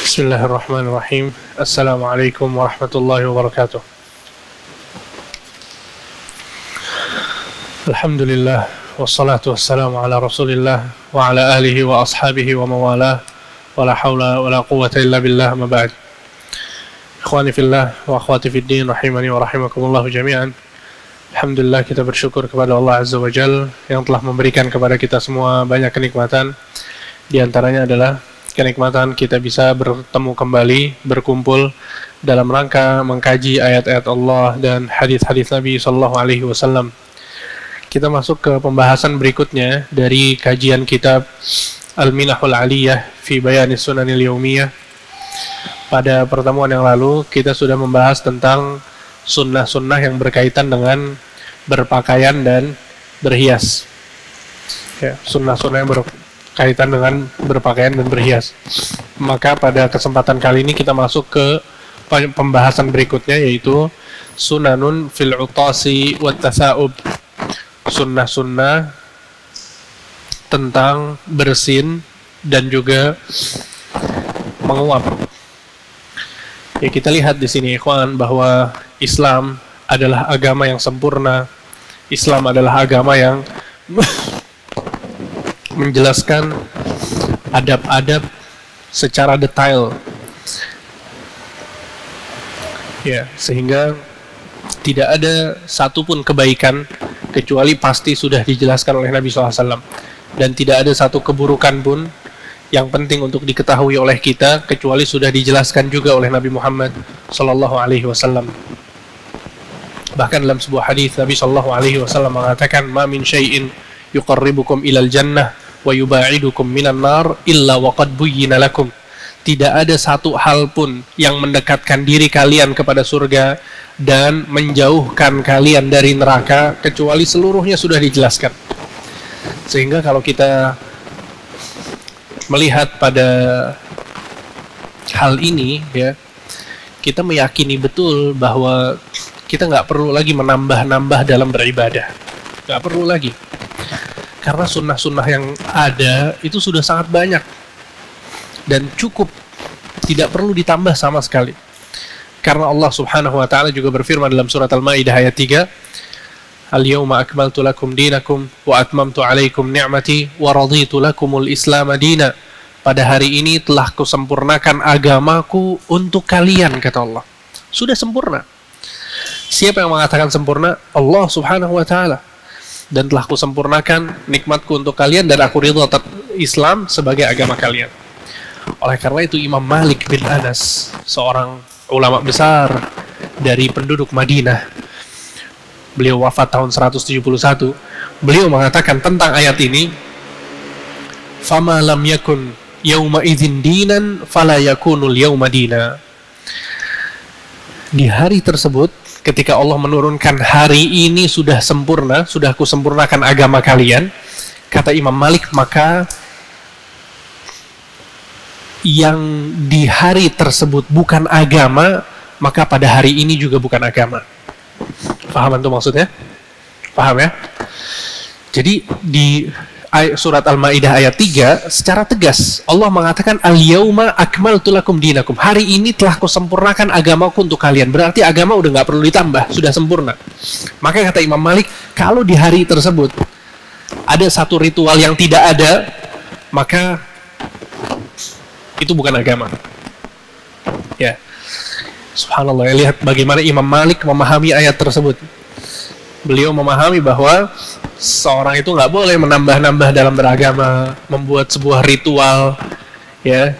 Bismillahirrahmanirrahim. Assalamualaikum warahmatullahi wabarakatuh. Alhamdulillah, wassalatu wassalamu ala rasulillah wa ala alihi wa ashabihi wa mawalah, wa la hawla wa la quwwata illa billah, ma ba'd. Ikhwani fillah wa akhwati fid din, rahimani wa rahimakumullah jami'an. Alhamdulillah, kita bersyukur kepada Allah Azza wa Jal yang telah memberikan kepada kita semua banyak kenikmatan. Di antaranya adalah kenikmatan kita bisa bertemu kembali, berkumpul dalam rangka mengkaji ayat-ayat Allah dan hadis-hadis Nabi Sallallahu Alaihi Wasallam. Kita masuk ke pembahasan berikutnya dari kajian kitab Al-Minahul Aliyah fi Bayani Sunanil Yaumiyah. Pada pertemuan yang lalu kita sudah membahas tentang sunnah-sunnah yang berkaitan dengan berpakaian dan berhias. Ya, sunnah-sunnah yang berkaitan dengan berpakaian dan berhias. Maka pada kesempatan kali ini kita masuk ke pembahasan berikutnya, yaitu sunanun fil utasi wat tasa'ub. Sunnah-sunnah tentang bersin dan juga menguap. Ya, kita lihat di sini ikhwan bahwa Islam adalah agama yang sempurna. Islam adalah agama yang menjelaskan adab-adab secara detail, ya, sehingga tidak ada satupun kebaikan kecuali pasti sudah dijelaskan oleh Nabi SAW, dan tidak ada satu keburukan pun yang penting untuk diketahui oleh kita kecuali sudah dijelaskan juga oleh Nabi Muhammad SAW. Bahkan dalam sebuah hadis Nabi SAW mengatakan, "Ma min syai'in yuqarribukum ilal jannah wa yuba'idukum minan nar illa waqad buyyina lakum." Tidak ada satu hal pun yang mendekatkan diri kalian kepada surga dan menjauhkan kalian dari neraka kecuali seluruhnya sudah dijelaskan. Sehingga kalau kita melihat pada hal ini, ya, kita meyakini betul bahwa kita nggak perlu lagi menambah-nambah dalam beribadah, nggak perlu lagi. Karena sunnah-sunnah yang ada itu sudah sangat banyak dan cukup, tidak perlu ditambah sama sekali. Karena Allah Subhanahu wa taala juga berfirman dalam surat Al-Maidah ayat 3, "Al-yawma akmaltu lakum dinakum wa atmamtu 'alaikum ni'mati wa raditu lakumul Islam dina." Pada hari ini telah kusempurnakan agamaku untuk kalian, kata Allah. Sudah sempurna. Siapa yang mengatakan sempurna? Allah Subhanahu wa taala. Dan telah kusempurnakan nikmatku untuk kalian dan aku ridha Islam sebagai agama kalian. Oleh karena itu Imam Malik bin Anas, seorang ulama besar dari penduduk Madinah, beliau wafat tahun 171, beliau mengatakan tentang ayat ini, "Fama lam yakun yauma idzin dinan fala yakunul yauma dina." Di hari tersebut, ketika Allah menurunkan hari ini sudah sempurna, sudah kusempurnakan agama kalian, kata Imam Malik, maka yang di hari tersebut bukan agama, maka pada hari ini juga bukan agama. Paham itu maksudnya? Paham ya? Jadi di surat Al-Maidah ayat 3 secara tegas Allah mengatakan, "Al-yauma akmaltu lakum dinakum." Hari ini telah kusempurnakan agamaku untuk kalian. Berarti agama udah nggak perlu ditambah, sudah sempurna. Maka kata Imam Malik, kalau di hari tersebut ada satu ritual yang tidak ada, maka itu bukan agama. Ya, subhanallah, ya, lihat bagaimana Imam Malik memahami ayat tersebut. Beliau memahami bahwa seorang itu nggak boleh menambah-nambah dalam beragama, membuat sebuah ritual, ya,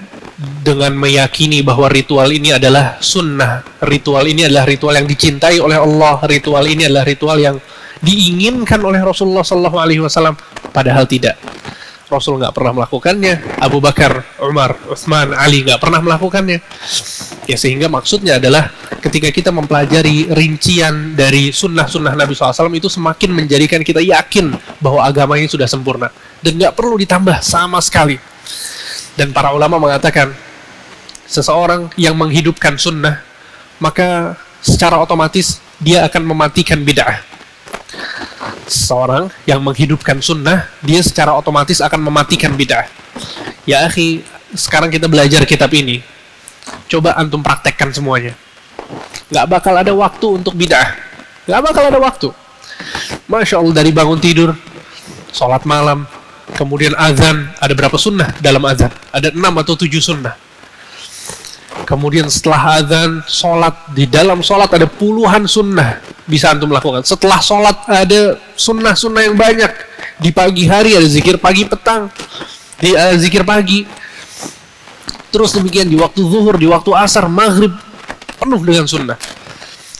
dengan meyakini bahwa ritual ini adalah sunnah, ritual ini adalah ritual yang dicintai oleh Allah, ritual ini adalah ritual yang diinginkan oleh Rasulullah SAW. Padahal tidak. Rasul nggak pernah melakukannya, Abu Bakar, Umar, Utsman, Ali nggak pernah melakukannya. Ya, sehingga maksudnya adalah ketika kita mempelajari rincian dari sunnah-sunnah Nabi SAW, itu semakin menjadikan kita yakin bahwa agama ini sudah sempurna dan nggak perlu ditambah sama sekali. Dan para ulama mengatakan, seseorang yang menghidupkan sunnah, maka secara otomatis dia akan mematikan bid'ah. Seseorang yang menghidupkan sunnah, dia secara otomatis akan mematikan bid'ah. Ya akhi, sekarang kita belajar kitab ini. Coba antum praktekkan semuanya. Nggak bakal ada waktu untuk bid'ah. Nggak bakal ada waktu. Masya Allah, dari bangun tidur, sholat malam, kemudian azan. Ada berapa sunnah dalam azan? Ada 6 atau 7 sunnah. Kemudian setelah azan, sholat. Di dalam sholat ada puluhan sunnah bisa antum lakukan. Setelah sholat ada sunnah-sunnah yang banyak. Di pagi hari ada zikir pagi petang, di zikir pagi. Terus demikian di waktu zuhur, di waktu asar, maghrib, penuh dengan sunnah.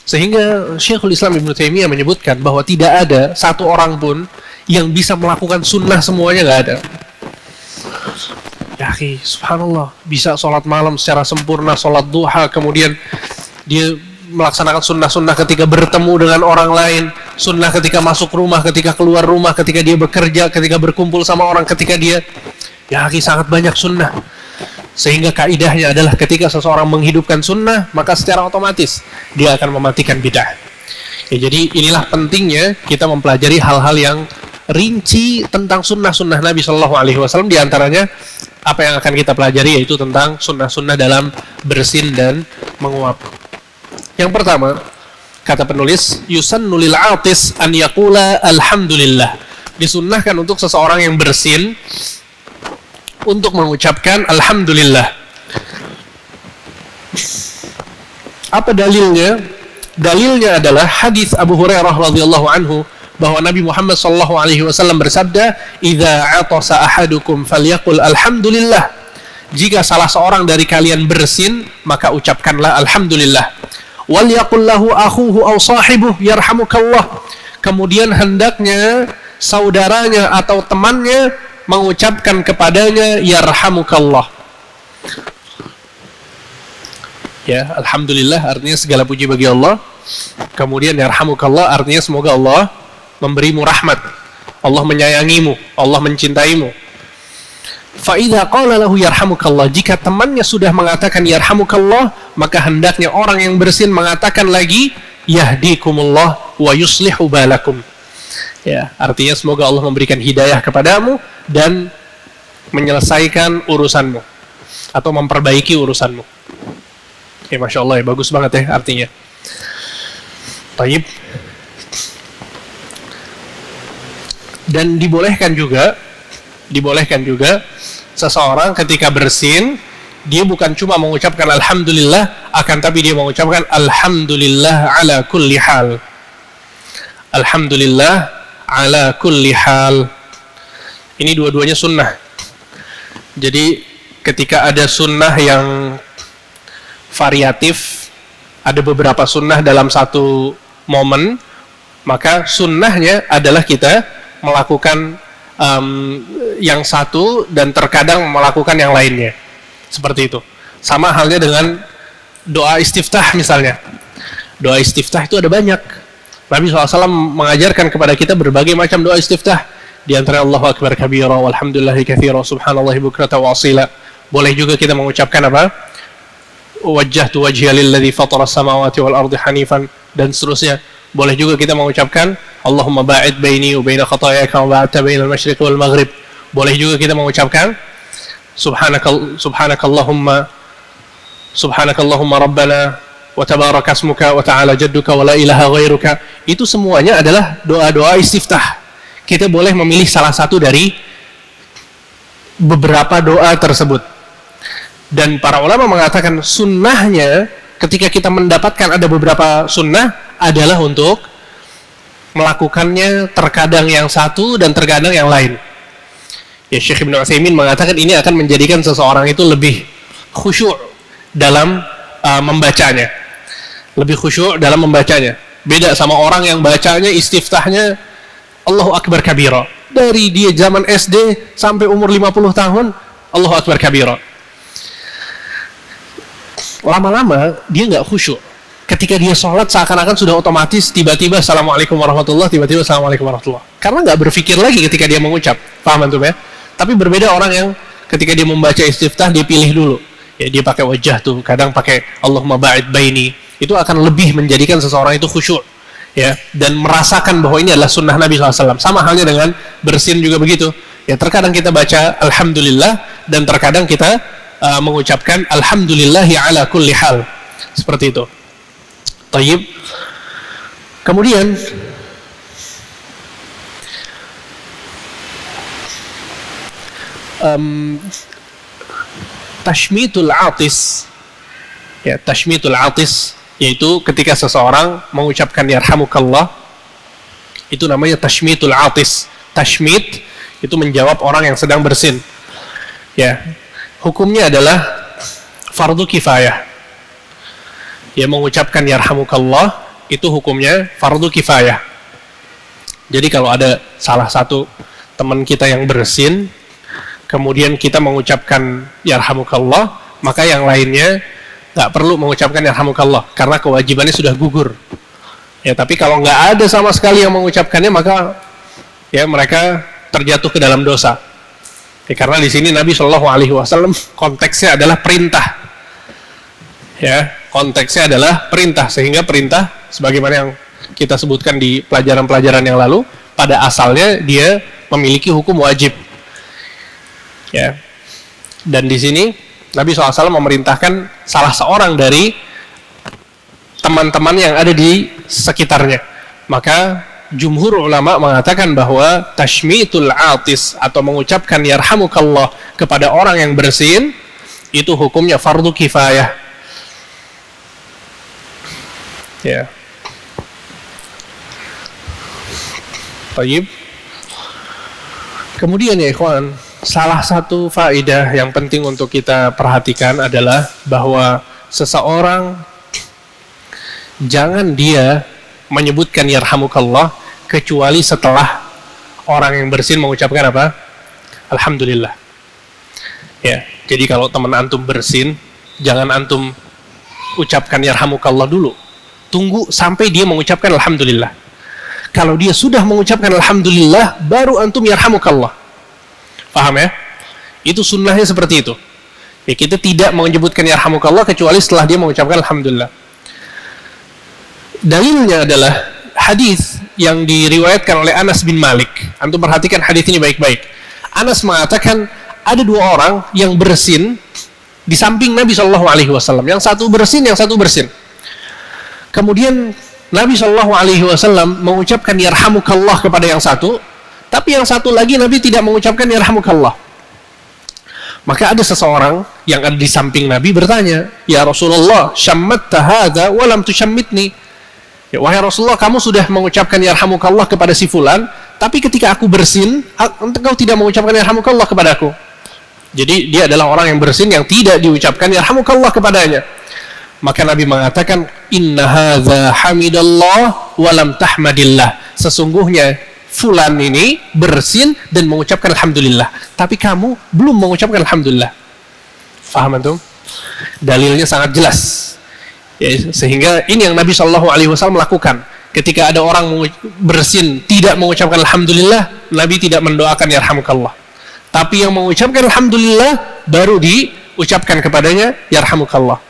Sehingga Syekhul Islam Ibnu Taimiyah menyebutkan bahwa tidak ada satu orang pun yang bisa melakukan sunnah semuanya, nggak ada. Ya akhi, subhanallah, bisa sholat malam secara sempurna, sholat duha, kemudian dia melaksanakan sunnah-sunnah ketika bertemu dengan orang lain, sunnah ketika masuk rumah, ketika keluar rumah, ketika dia bekerja, ketika berkumpul sama orang, ketika dia, ya akhi, sangat banyak sunnah. Sehingga kaidahnya adalah ketika seseorang menghidupkan sunnah, maka secara otomatis dia akan mematikan bid'ah. Ya, jadi inilah pentingnya kita mempelajari hal-hal yang rinci tentang sunnah-sunnah Nabi Shallallahu Alaihi Wasallam. Di antaranya apa yang akan kita pelajari yaitu tentang sunnah-sunnah dalam bersin dan menguap. Yang pertama, kata penulis, yusannu lil atis an yaqula alhamdulillah. Disunnahkan untuk seseorang yang bersin untuk mengucapkan alhamdulillah. Apa dalilnya? Dalilnya adalah hadis Abu Hurairah radhiyallahu anhu bahwa Nabi Muhammad sallallahu alaihi wasallam bersabda, "Idza atasa ahadukum falyaqul alhamdulillah." Jika salah seorang dari kalian bersin, maka ucapkanlah alhamdulillah. Wal yaqul lahu akhuhu aw sahibuhu yarhamukallah. Kemudian hendaknya saudaranya atau temannya mengucapkan kepadanya yarhamukallah. Ya, alhamdulillah artinya segala puji bagi Allah. Kemudian yarhamukallah artinya semoga Allah memberimu rahmat, Allah menyayangimu, Allah mencintaimu. Fa idza qala lahu yarhamukallah, jika temannya sudah mengatakan yarhamukallah, maka hendaknya orang yang bersin mengatakan lagi yahdikumullah wa yuslihu balakum. Ya, artinya semoga Allah memberikan hidayah kepadamu dan menyelesaikan urusanmu atau memperbaiki urusanmu. Ya, Masya Allah, ya, bagus banget ya artinya. Taib. Dan dibolehkan juga seseorang ketika bersin, dia bukan cuma mengucapkan alhamdulillah, akan tapi dia mengucapkan alhamdulillah ala kulli hal. Alhamdulillah ala kulli hal. Ini dua-duanya sunnah. Jadi ketika ada sunnah yang variatif, ada beberapa sunnah dalam satu momen, maka sunnahnya adalah kita melakukan yang satu dan terkadang melakukan yang lainnya. Seperti itu. Sama halnya dengan doa istiftah misalnya. Doa istiftah itu ada banyak. Nabi SAW mengajarkan kepada kita berbagai macam doa istiftah. Di antara Allahu Akbar kabira walhamdulillahi katsira subhanallahi bukrata wa asila. Boleh juga kita mengucapkan apa? Wajjahtu wajhiya lilladzi fatara as-samawati wal ardi hanifan, dan seterusnya. Boleh juga kita mengucapkan Allahumma ba'id baini wa baina khataayaka wa ba'adta bainal masyriqi wal maghrib. Boleh juga kita mengucapkan subhanakallahumma rabbana wa tabaraka asmuka wa ta'ala jadduka wa la ilaha ghairuka. Itu semuanya adalah doa-doa istiftah. Kita boleh memilih salah satu dari beberapa doa tersebut. Dan para ulama mengatakan sunnahnya ketika kita mendapatkan ada beberapa sunnah adalah untuk melakukannya terkadang yang satu dan terkadang yang lain. Ya, Syekh Ibnu Utsaimin mengatakan ini akan menjadikan seseorang itu lebih khusyuk dalam membacanya. Lebih khusyuk dalam membacanya. Beda sama orang yang bacanya istiftahnya Allahu Akbar kabira. Dari dia zaman SD sampai umur 50 tahun Allahu Akbar kabira. Lama-lama dia nggak khusyuk. Ketika dia sholat seakan-akan sudah otomatis tiba-tiba Assalamualaikum warahmatullah, tiba-tiba Assalamualaikum warahmatullah. Karena nggak berpikir lagi ketika dia mengucap. Paham antum ya? Tapi berbeda orang yang ketika dia membaca istiftah dia pilih dulu. Ya, dia pakai wajah tuh, kadang pakai Allahumma ba'id baini. Itu akan lebih menjadikan seseorang itu khusyuk. Ya, dan merasakan bahwa ini adalah sunnah Nabi SAW. Sama halnya dengan bersin juga begitu. Ya, terkadang kita baca alhamdulillah dan terkadang kita mengucapkan alhamdulillahi ala kulli hal. Seperti itu. Tayyib. Kemudian tashmitul atis, ya, tashmitul atis yaitu ketika seseorang mengucapkan yarhamukallah, itu namanya tashmitul atis. Tashmit itu menjawab orang yang sedang bersin, ya, hukumnya adalah fardu kifayah. Ya, mengucapkan yarhamukallah itu hukumnya fardu kifayah. Jadi kalau ada salah satu teman kita yang bersin, kemudian kita mengucapkan yarhamukallah, maka yang lainnya nggak perlu mengucapkan yarhamukallah karena kewajibannya sudah gugur. Ya, tapi kalau nggak ada sama sekali yang mengucapkannya, maka ya mereka terjatuh ke dalam dosa. Ya, karena di sini Nabi Shallallahu Alaihi Wasallam konteksnya adalah perintah. Ya, konteksnya adalah perintah, sehingga perintah sebagaimana yang kita sebutkan di pelajaran-pelajaran yang lalu, pada asalnya dia memiliki hukum wajib. Ya, dan di sini Nabi SAW memerintahkan salah seorang dari teman-teman yang ada di sekitarnya. Maka jumhur ulama mengatakan bahwa tashmitul atis atau mengucapkan yarhamukallah kepada orang yang bersin itu hukumnya fardu kifayah. Ya. Baik. Kemudian ya ikhwan, salah satu faedah yang penting untuk kita perhatikan adalah bahwa seseorang jangan dia menyebutkan yarhamukallah kecuali setelah orang yang bersin mengucapkan apa? Alhamdulillah. Ya, jadi kalau teman antum bersin, jangan antum ucapkan yarhamukallah dulu. Tunggu sampai dia mengucapkan alhamdulillah. Kalau dia sudah mengucapkan alhamdulillah, baru antum yarhamukallah. Paham ya? Itu sunnahnya seperti itu. Ya, kita tidak menyebutkan yarhamukallah kecuali setelah dia mengucapkan alhamdulillah. Dalilnya adalah hadis yang diriwayatkan oleh Anas bin Malik. Antum perhatikan hadis ini baik-baik. Anas mengatakan ada dua orang yang bersin di samping Nabi Shallallahu Alaihi Wasallam. Yang satu bersin, yang satu bersin. Kemudian Nabi Shallallahu Alaihi Wasallam mengucapkan yarhamukallah kepada yang satu, tapi yang satu lagi Nabi tidak mengucapkan yarhamukallah. Maka ada seseorang yang ada di samping Nabi bertanya, "Ya Rasulullah, syammatta hadza wa lam tushammitni." Ya, wahai Rasulullah, kamu sudah mengucapkan yarhamukallah kepada si fulan, tapi ketika aku bersin, engkau tidak mengucapkan yarhamukallah kepadaku. Jadi dia adalah orang yang bersin yang tidak diucapkan yarhamukallah kepadanya. Maka Nabi mengatakan, "Inna hadza hamidallah wa lam tahmadillah." Sesungguhnya fulan ini bersin dan mengucapkan alhamdulillah, tapi kamu belum mengucapkan alhamdulillah. Faham antum? Dalilnya sangat jelas. Ya, sehingga ini yang Nabi Shallallahu Alaihi Wasallam lakukan. Ketika ada orang bersin tidak mengucapkan alhamdulillah, Nabi tidak mendoakan yarhamukallah. Tapi yang mengucapkan alhamdulillah baru diucapkan kepadanya yarhamukallah.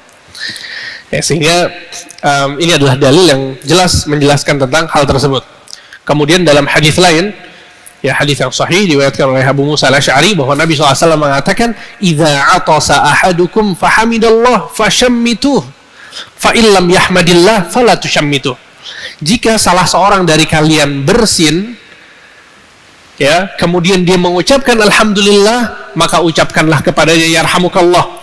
Ya, sehingga ini adalah dalil yang jelas menjelaskan tentang hal tersebut. Kemudian dalam hadis lain, ya hadis yang sahih diriwayatkan oleh Abu Musa al-Asy'ari bahwa Nabi SAW mengatakan, "Idza atasa ahadukum fahamidallah fashammituh, fa illam yahmadillah fala tushammituh." Jika salah seorang dari kalian bersin, ya, kemudian dia mengucapkan alhamdulillah, maka ucapkanlah kepadanya yarhamukallah.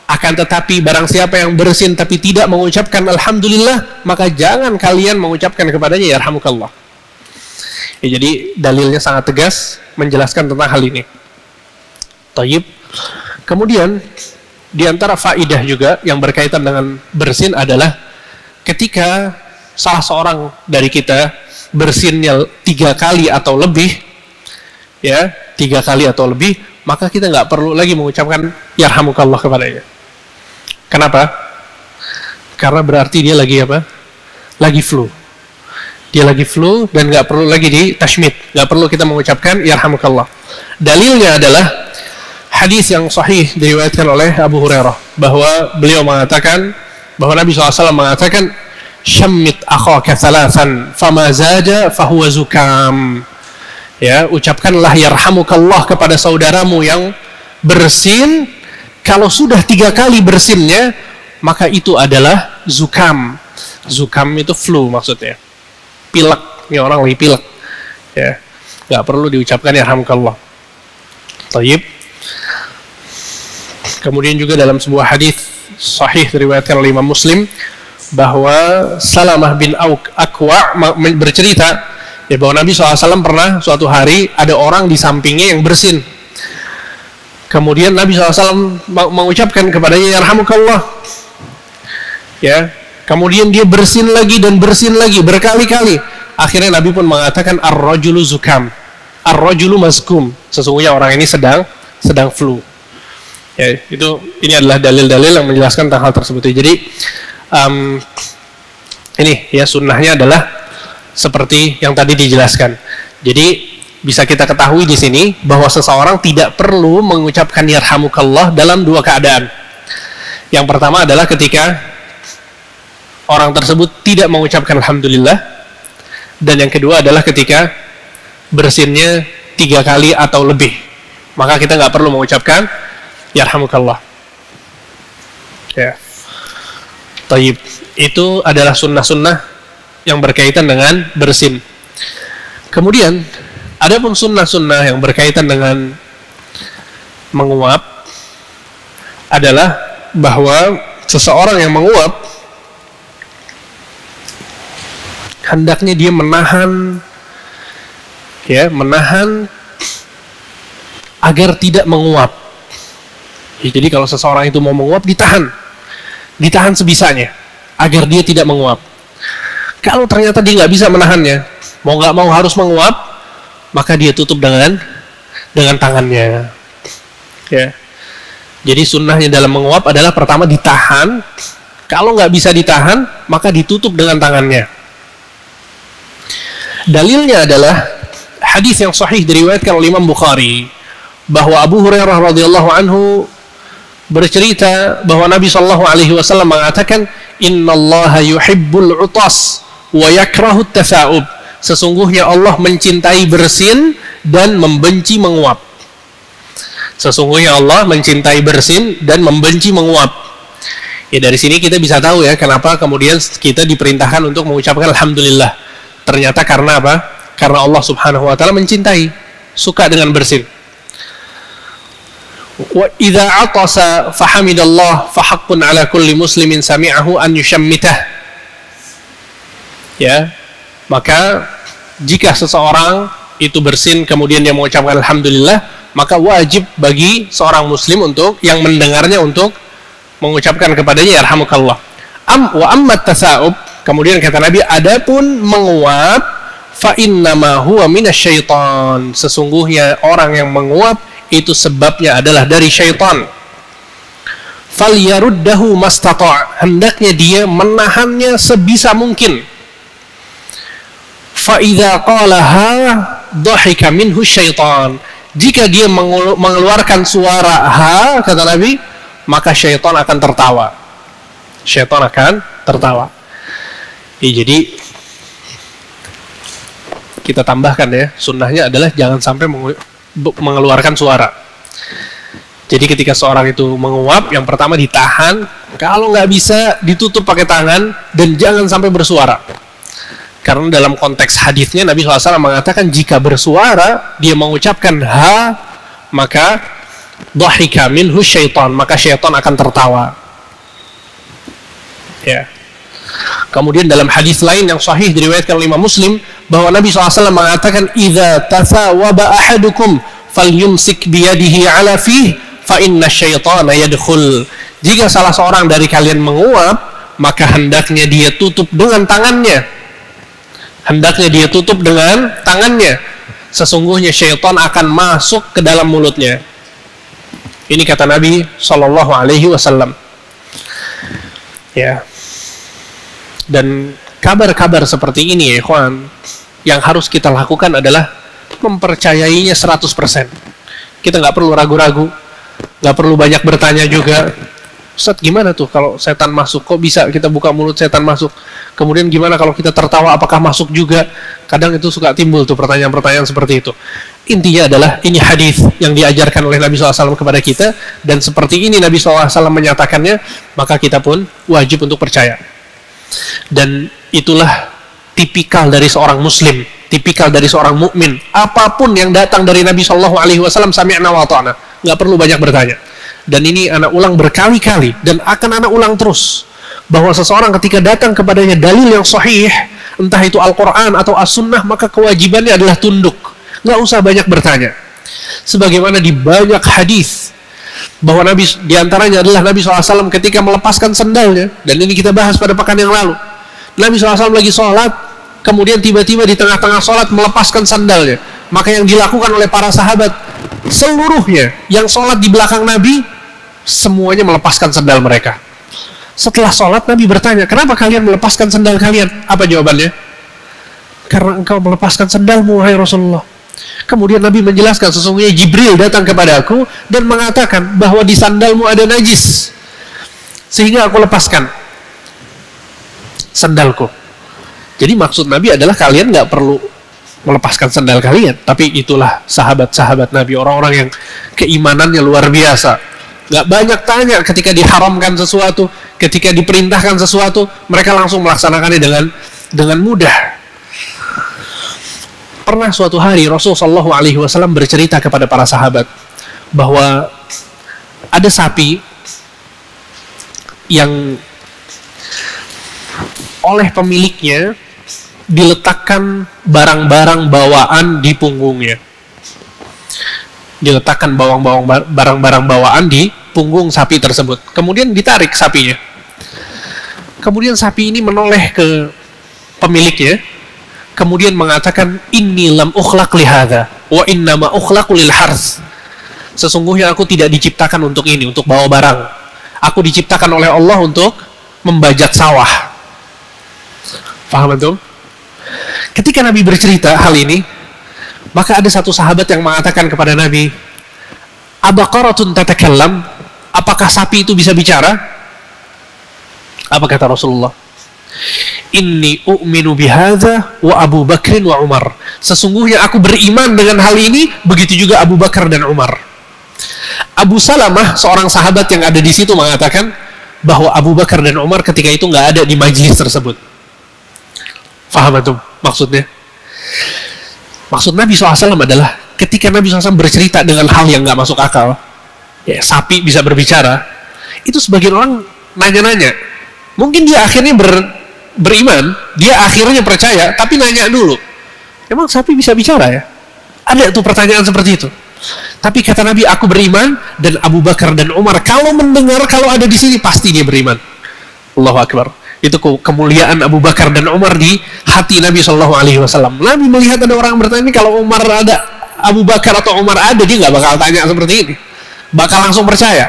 Akan tetapi barang siapa yang bersin tapi tidak mengucapkan alhamdulillah, maka jangan kalian mengucapkan kepadanya yarhamukallah. Ya, jadi dalilnya sangat tegas menjelaskan tentang hal ini. Tayyib. Kemudian di antara faidah juga yang berkaitan dengan bersin adalah ketika salah seorang dari kita bersinnya 3 kali atau lebih, ya 3 kali atau lebih, maka kita nggak perlu lagi mengucapkan yarhamukallah kepadanya. Kenapa? Karena berarti dia lagi apa? Lagi flu. Dia lagi flu dan nggak perlu lagi di tashmid, nggak perlu kita mengucapkan yarhamukallah. Dalilnya adalah hadis yang sahih diriwayatkan oleh Abu Hurairah bahwa beliau mengatakan bahwa Nabi SAW mengatakan, "Syammit akhaka thalathan, fama zada fahuwa zukam." Ya, ucapkanlah yarhamukallah kepada saudaramu yang bersin. Kalau sudah 3 kali bersinnya, maka itu adalah zukam. Zukam itu flu maksudnya. Pilek, ini orang lagi pilek. Ya, nggak perlu diucapkan yarhamkallah. Tayyib. Kemudian juga dalam sebuah hadis sahih diriwayatkan oleh Imam Muslim bahwa Salamah bin Akwa bercerita ya bahwa Nabi SAW pernah suatu hari ada orang di sampingnya yang bersin. Kemudian Nabi SAW mengucapkan kepadanya yarhamukallah. Ya, kemudian dia bersin lagi dan bersin lagi berkali-kali. Akhirnya Nabi pun mengatakan ar-rajulu zukam, ar-rajulu mazkum. Sesungguhnya orang ini sedang flu. Ya, ini adalah dalil-dalil yang menjelaskan tentang hal tersebut. Jadi ini ya sunnahnya adalah seperti yang tadi dijelaskan. Jadi bisa kita ketahui di sini bahwa seseorang tidak perlu mengucapkan yarhamukallah dalam 2 keadaan. Yang pertama adalah ketika orang tersebut tidak mengucapkan alhamdulillah, dan yang kedua adalah ketika bersinnya 3 kali atau lebih, maka kita nggak perlu mengucapkan yarhamukallah. Ya. Tayyib. Itu adalah sunnah-sunnah yang berkaitan dengan bersin. Kemudian ada pun sunnah-sunnah yang berkaitan dengan menguap adalah bahwa seseorang yang menguap hendaknya dia menahan agar tidak menguap. Ya, jadi kalau seseorang itu mau menguap, ditahan sebisanya agar dia tidak menguap. Kalau ternyata dia nggak bisa menahannya, mau nggak mau harus menguap, maka dia tutup dengan tangannya. Ya. Jadi sunnahnya dalam menguap adalah pertama ditahan. Kalau nggak bisa ditahan, maka ditutup dengan tangannya. Dalilnya adalah hadis yang sahih diriwayatkan oleh Imam Bukhari bahwa Abu Hurairah radhiyallahu anhu bercerita bahwa Nabi sallallahu alaihi wasallam mengatakan innallaha yuhibbul utas wa yakrahu at-tasa'ub. Sesungguhnya Allah mencintai bersin dan membenci menguap. Sesungguhnya Allah mencintai bersin dan membenci menguap. Ya, dari sini kita bisa tahu ya kenapa kemudian kita diperintahkan untuk mengucapkan alhamdulillah. Ternyata karena apa? Karena Allah Subhanahu wa taala mencintai, suka dengan bersin. Wa idza atasa fahamidallah fahaqqun ala kulli muslimin sami'ahu an yushammitah. Ya. Maka jika seseorang itu bersin kemudian dia mengucapkan alhamdulillah, maka wajib bagi seorang muslim untuk yang mendengarnya untuk mengucapkan kepadanya yarhamukallah. Wa amma tasa'ub, kemudian kata Nabi, adapun menguap fa innama huwa minasyaitan. Sesungguhnya orang yang menguap itu sebabnya adalah dari syaitan. Falyaruddahu mastata', hendaknya dia menahannya sebisa mungkin. Fa idza qalaha dhahika minhu syaitan. Jika dia mengeluarkan suara ha, kata Nabi, maka syaitan akan tertawa. Syaitan akan tertawa. Ya, jadi kita tambahkan ya, sunnahnya adalah jangan sampai mengeluarkan suara. Jadi ketika seorang itu menguap, yang pertama ditahan, kalau nggak bisa ditutup pakai tangan, dan jangan sampai bersuara. Karena dalam konteks hadisnya Nabi SAW mengatakan jika bersuara, dia mengucapkan ha, maka dhahika minhu syaitan, maka syaitan akan tertawa. Ya. Kemudian dalam hadis lain yang sahih diriwayatkan oleh Imam Muslim bahwa Nabi SAW mengatakan idza tathawaba ahadukum falyumsik biyadihi ala fih fa inna syaitana yadkhul. Jika salah seorang dari kalian menguap, maka hendaknya dia tutup dengan tangannya. Hendaknya dia tutup dengan tangannya. Sesungguhnya syaitan akan masuk ke dalam mulutnya. Ini kata Nabi sallallahu alaihi wasallam. Ya. Dan kabar-kabar seperti ini ya ikhwan, yang harus kita lakukan adalah mempercayainya 100%. Kita nggak perlu ragu-ragu, nggak perlu banyak bertanya juga. Ustaz, gimana tuh kalau setan masuk? Kok bisa kita buka mulut setan masuk? Kemudian gimana kalau kita tertawa, apakah masuk juga? Kadang itu suka timbul tuh pertanyaan-pertanyaan seperti itu. Intinya adalah ini hadis yang diajarkan oleh Nabi SAW kepada kita, dan seperti ini Nabi SAW menyatakannya, maka kita pun wajib untuk percaya. Dan itulah tipikal dari seorang muslim, tipikal dari seorang mukmin. Apapun yang datang dari Nabi SAW, sami'na wa ata'na, nggak perlu banyak bertanya. Dan ini anak ulang berkali-kali, dan akan anak ulang terus, bahwa seseorang ketika datang kepadanya dalil yang sahih, entah itu Al-Quran atau As-Sunnah, maka kewajibannya adalah tunduk, nggak usah banyak bertanya. Sebagaimana di banyak hadis bahwa Nabi, diantaranya adalah Nabi SAW ketika melepaskan sendalnya, dan ini kita bahas pada pekan yang lalu. Nabi SAW lagi sholat, kemudian tiba-tiba di tengah-tengah sholat melepaskan sandalnya. Maka yang dilakukan oleh para sahabat seluruhnya yang sholat di belakang Nabi, semuanya melepaskan sandal mereka. Setelah sholat Nabi bertanya, kenapa kalian melepaskan sandal kalian? Apa jawabannya? Karena engkau melepaskan sandalmu, wahai Rasulullah. Kemudian Nabi menjelaskan, sesungguhnya Jibril datang kepada aku dan mengatakan bahwa di sandalmu ada najis, sehingga aku lepaskan sandalku. Jadi maksud Nabi adalah kalian nggak perlu melepaskan sandal kalian. Tapi itulah sahabat-sahabat Nabi, orang-orang yang keimanannya luar biasa. Nggak banyak tanya ketika diharamkan sesuatu, ketika diperintahkan sesuatu, mereka langsung melaksanakannya dengan mudah. Pernah suatu hari Rasulullah SAW bercerita kepada para sahabat bahwa ada sapi yang oleh pemiliknya diletakkan barang-barang bawaan di punggungnya. Diletakkan barang-barang bawaan di punggung sapi tersebut. Kemudian ditarik sapinya. Kemudian sapi ini menoleh ke pemiliknya, kemudian mengatakan, inni lam ukhlaq li hadza wa innama ukhlaqu lil harz. Sesungguhnya aku tidak diciptakan untuk ini, untuk bawa barang. Aku diciptakan oleh Allah untuk membajak sawah. Paham antum? Ketika Nabi bercerita hal ini, maka ada satu sahabat yang mengatakan kepada Nabi, abaqaratun tatakallam? Apakah sapi itu bisa bicara? Apa kata Rasulullah? Inni u'minu bihadza wa Abu Bakrin wa Umar. Sesungguhnya aku beriman dengan hal ini, begitu juga Abu Bakar dan Umar. Abu Salamah, seorang sahabat yang ada di situ, mengatakan bahwa Abu Bakar dan Umar ketika itu nggak ada di majelis tersebut. Faham antum maksudnya? Maksud Nabi SAW adalah ketika Nabi SAW bercerita dengan hal yang nggak masuk akal, ya, sapi bisa berbicara, itu sebagian orang nanya-nanya. Mungkin dia akhirnya beriman, dia akhirnya percaya, tapi nanya dulu, emang sapi bisa bicara ya? Ada tuh pertanyaan seperti itu. Tapi kata Nabi, aku beriman, dan Abu Bakar dan Umar kalau mendengar, kalau ada di sini, pasti dia beriman. Allahu Akbar. Itu kemuliaan Abu Bakar dan Umar di hati Nabi SAW. Nabi melihat ada orang bertanya, kalau Umar ada, Abu Bakar atau Umar ada, dia nggak bakal tanya seperti ini, bakal langsung percaya.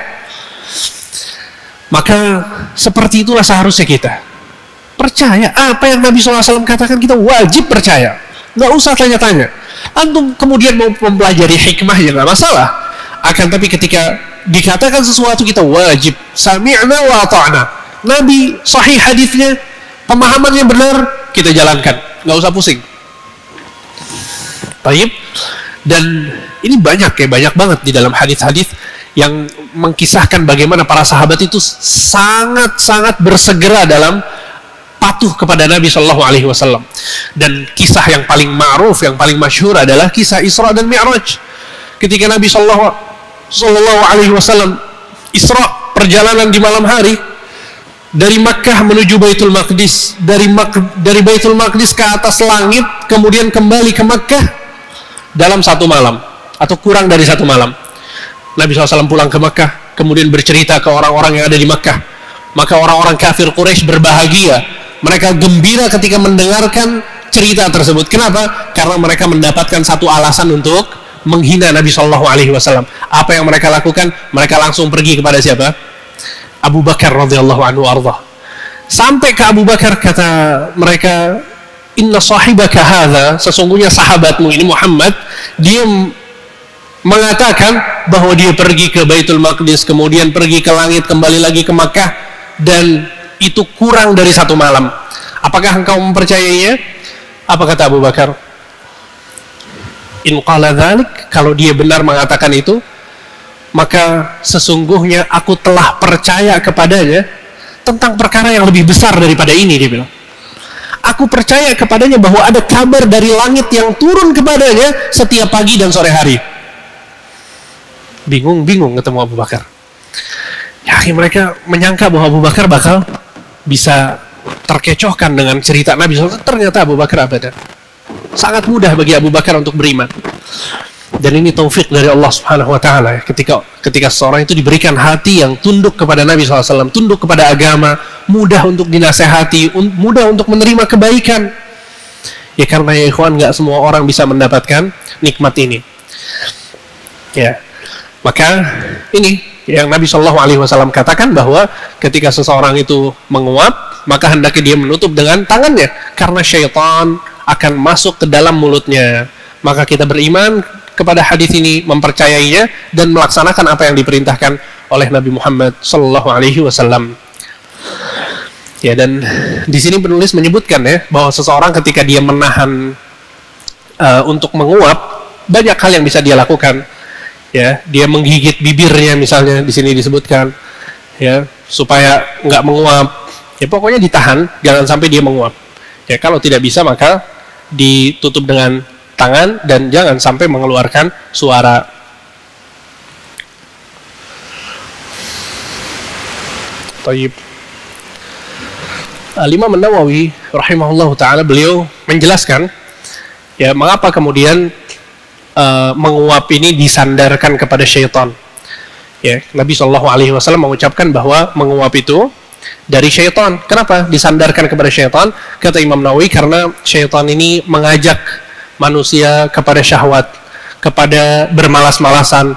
Maka seperti itulah seharusnya kita percaya apa yang Nabi SAW katakan, kita wajib percaya, nggak usah tanya-tanya. Antum kemudian mau mempelajari hikmahnya nggak masalah, akan tapi ketika dikatakan sesuatu kita wajib sami'na wa ata'na. Nabi sahih hadisnya, pemahamannya benar, kita jalankan, nggak usah pusing. Baik. Dan ini banyak banget di dalam hadis-hadis yang mengkisahkan bagaimana para sahabat itu sangat-sangat bersegera dalam patuh kepada Nabi SAW. Dan kisah yang paling ma'ruf, yang paling masyhur adalah kisah Isra dan Mi'raj. Ketika Nabi SAW Isra, perjalanan di malam hari dari Makkah menuju Baitul Maqdis, dari Baitul Maqdis ke atas langit, kemudian kembali ke Makkah dalam satu malam atau kurang dari satu malam. Nabi SAW pulang ke Makkah, kemudian bercerita ke orang-orang yang ada di Makkah. Maka orang-orang kafir Quraisy berbahagia, mereka gembira ketika mendengarkan cerita tersebut. Kenapa? Karena mereka mendapatkan satu alasan untuk menghina Nabi SAW. Apa yang mereka lakukan? Mereka langsung pergi kepada siapa? Abu Bakar radhiyallahu anhu arda. Sampai ke Abu Bakar, kata mereka, inna sahibaka hadza, sesungguhnya sahabatmu ini Muhammad, dia mengatakan bahwa dia pergi ke Baitul Maqdis, kemudian pergi ke langit, kembali lagi ke Makkah, dan itu kurang dari satu malam. Apakah engkau mempercayainya? Apa kata Abu Bakar? In qala dzalik, kalau dia benar mengatakan itu, maka sesungguhnya aku telah percaya kepadanya tentang perkara yang lebih besar daripada ini, dia bilang. Aku percaya kepadanya bahwa ada kabar dari langit yang turun kepadanya setiap pagi dan sore hari. Bingung ketemu Abu Bakar. Ya, mereka menyangka bahwa Abu Bakar bakal bisa terkecohkan dengan cerita Nabi SAW. Ternyata Abu Bakar abada. Sangat mudah bagi Abu Bakar untuk beriman. Dan ini taufik dari Allah Subhanahu wa taala, ketika seseorang itu diberikan hati yang tunduk kepada Nabi SAW, tunduk kepada agama, mudah untuk dinasehati, mudah untuk menerima kebaikan. Ya, karena ya ikhwan, nggak semua orang bisa mendapatkan nikmat ini. Ya, maka ini yang Nabi SAW katakan bahwa ketika seseorang itu menguap, maka hendaknya dia menutup dengan tangannya, karena syaitan akan masuk ke dalam mulutnya. Maka kita beriman kepada hadis ini, mempercayainya dan melaksanakan apa yang diperintahkan oleh Nabi Muhammad SAW. Ya, dan di sini penulis menyebutkan ya bahwa seseorang ketika dia menahan untuk menguap, banyak hal yang bisa dia lakukan. Ya, dia menggigit bibirnya misalnya, di sini disebutkan ya, supaya nggak menguap. Ya, pokoknya ditahan, jangan sampai dia menguap. Ya, kalau tidak bisa maka ditutup dengan tangan dan jangan sampai mengeluarkan suara. Taib. Al-Imam An-Nawawi rahimahullahu taala, beliau menjelaskan ya mengapa kemudian menguap ini disandarkan kepada syaitan. Ya, Nabi SAW mengucapkan bahwa menguap itu dari syaitan. Kenapa disandarkan kepada syaitan? Kata Imam Nawawi, karena syaitan ini mengajak manusia kepada syahwat, kepada bermalas-malasan.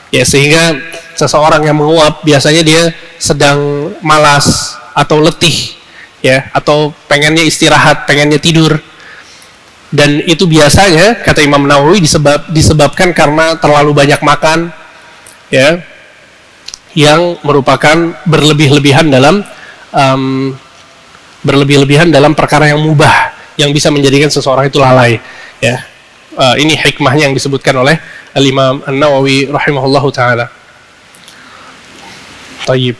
Ya, sehingga seseorang yang menguap biasanya dia sedang malas atau letih, ya, atau pengennya istirahat, pengennya tidur. Dan itu biasanya, kata Imam Nawawi, disebabkan karena terlalu banyak makan, ya, yang merupakan berlebih-lebihan dalam perkara yang mubah, yang bisa menjadikan seseorang itu lalai. Ya, ini hikmahnya yang disebutkan oleh Al-Imam An-Nawawi rahimahullahu taala. Taib.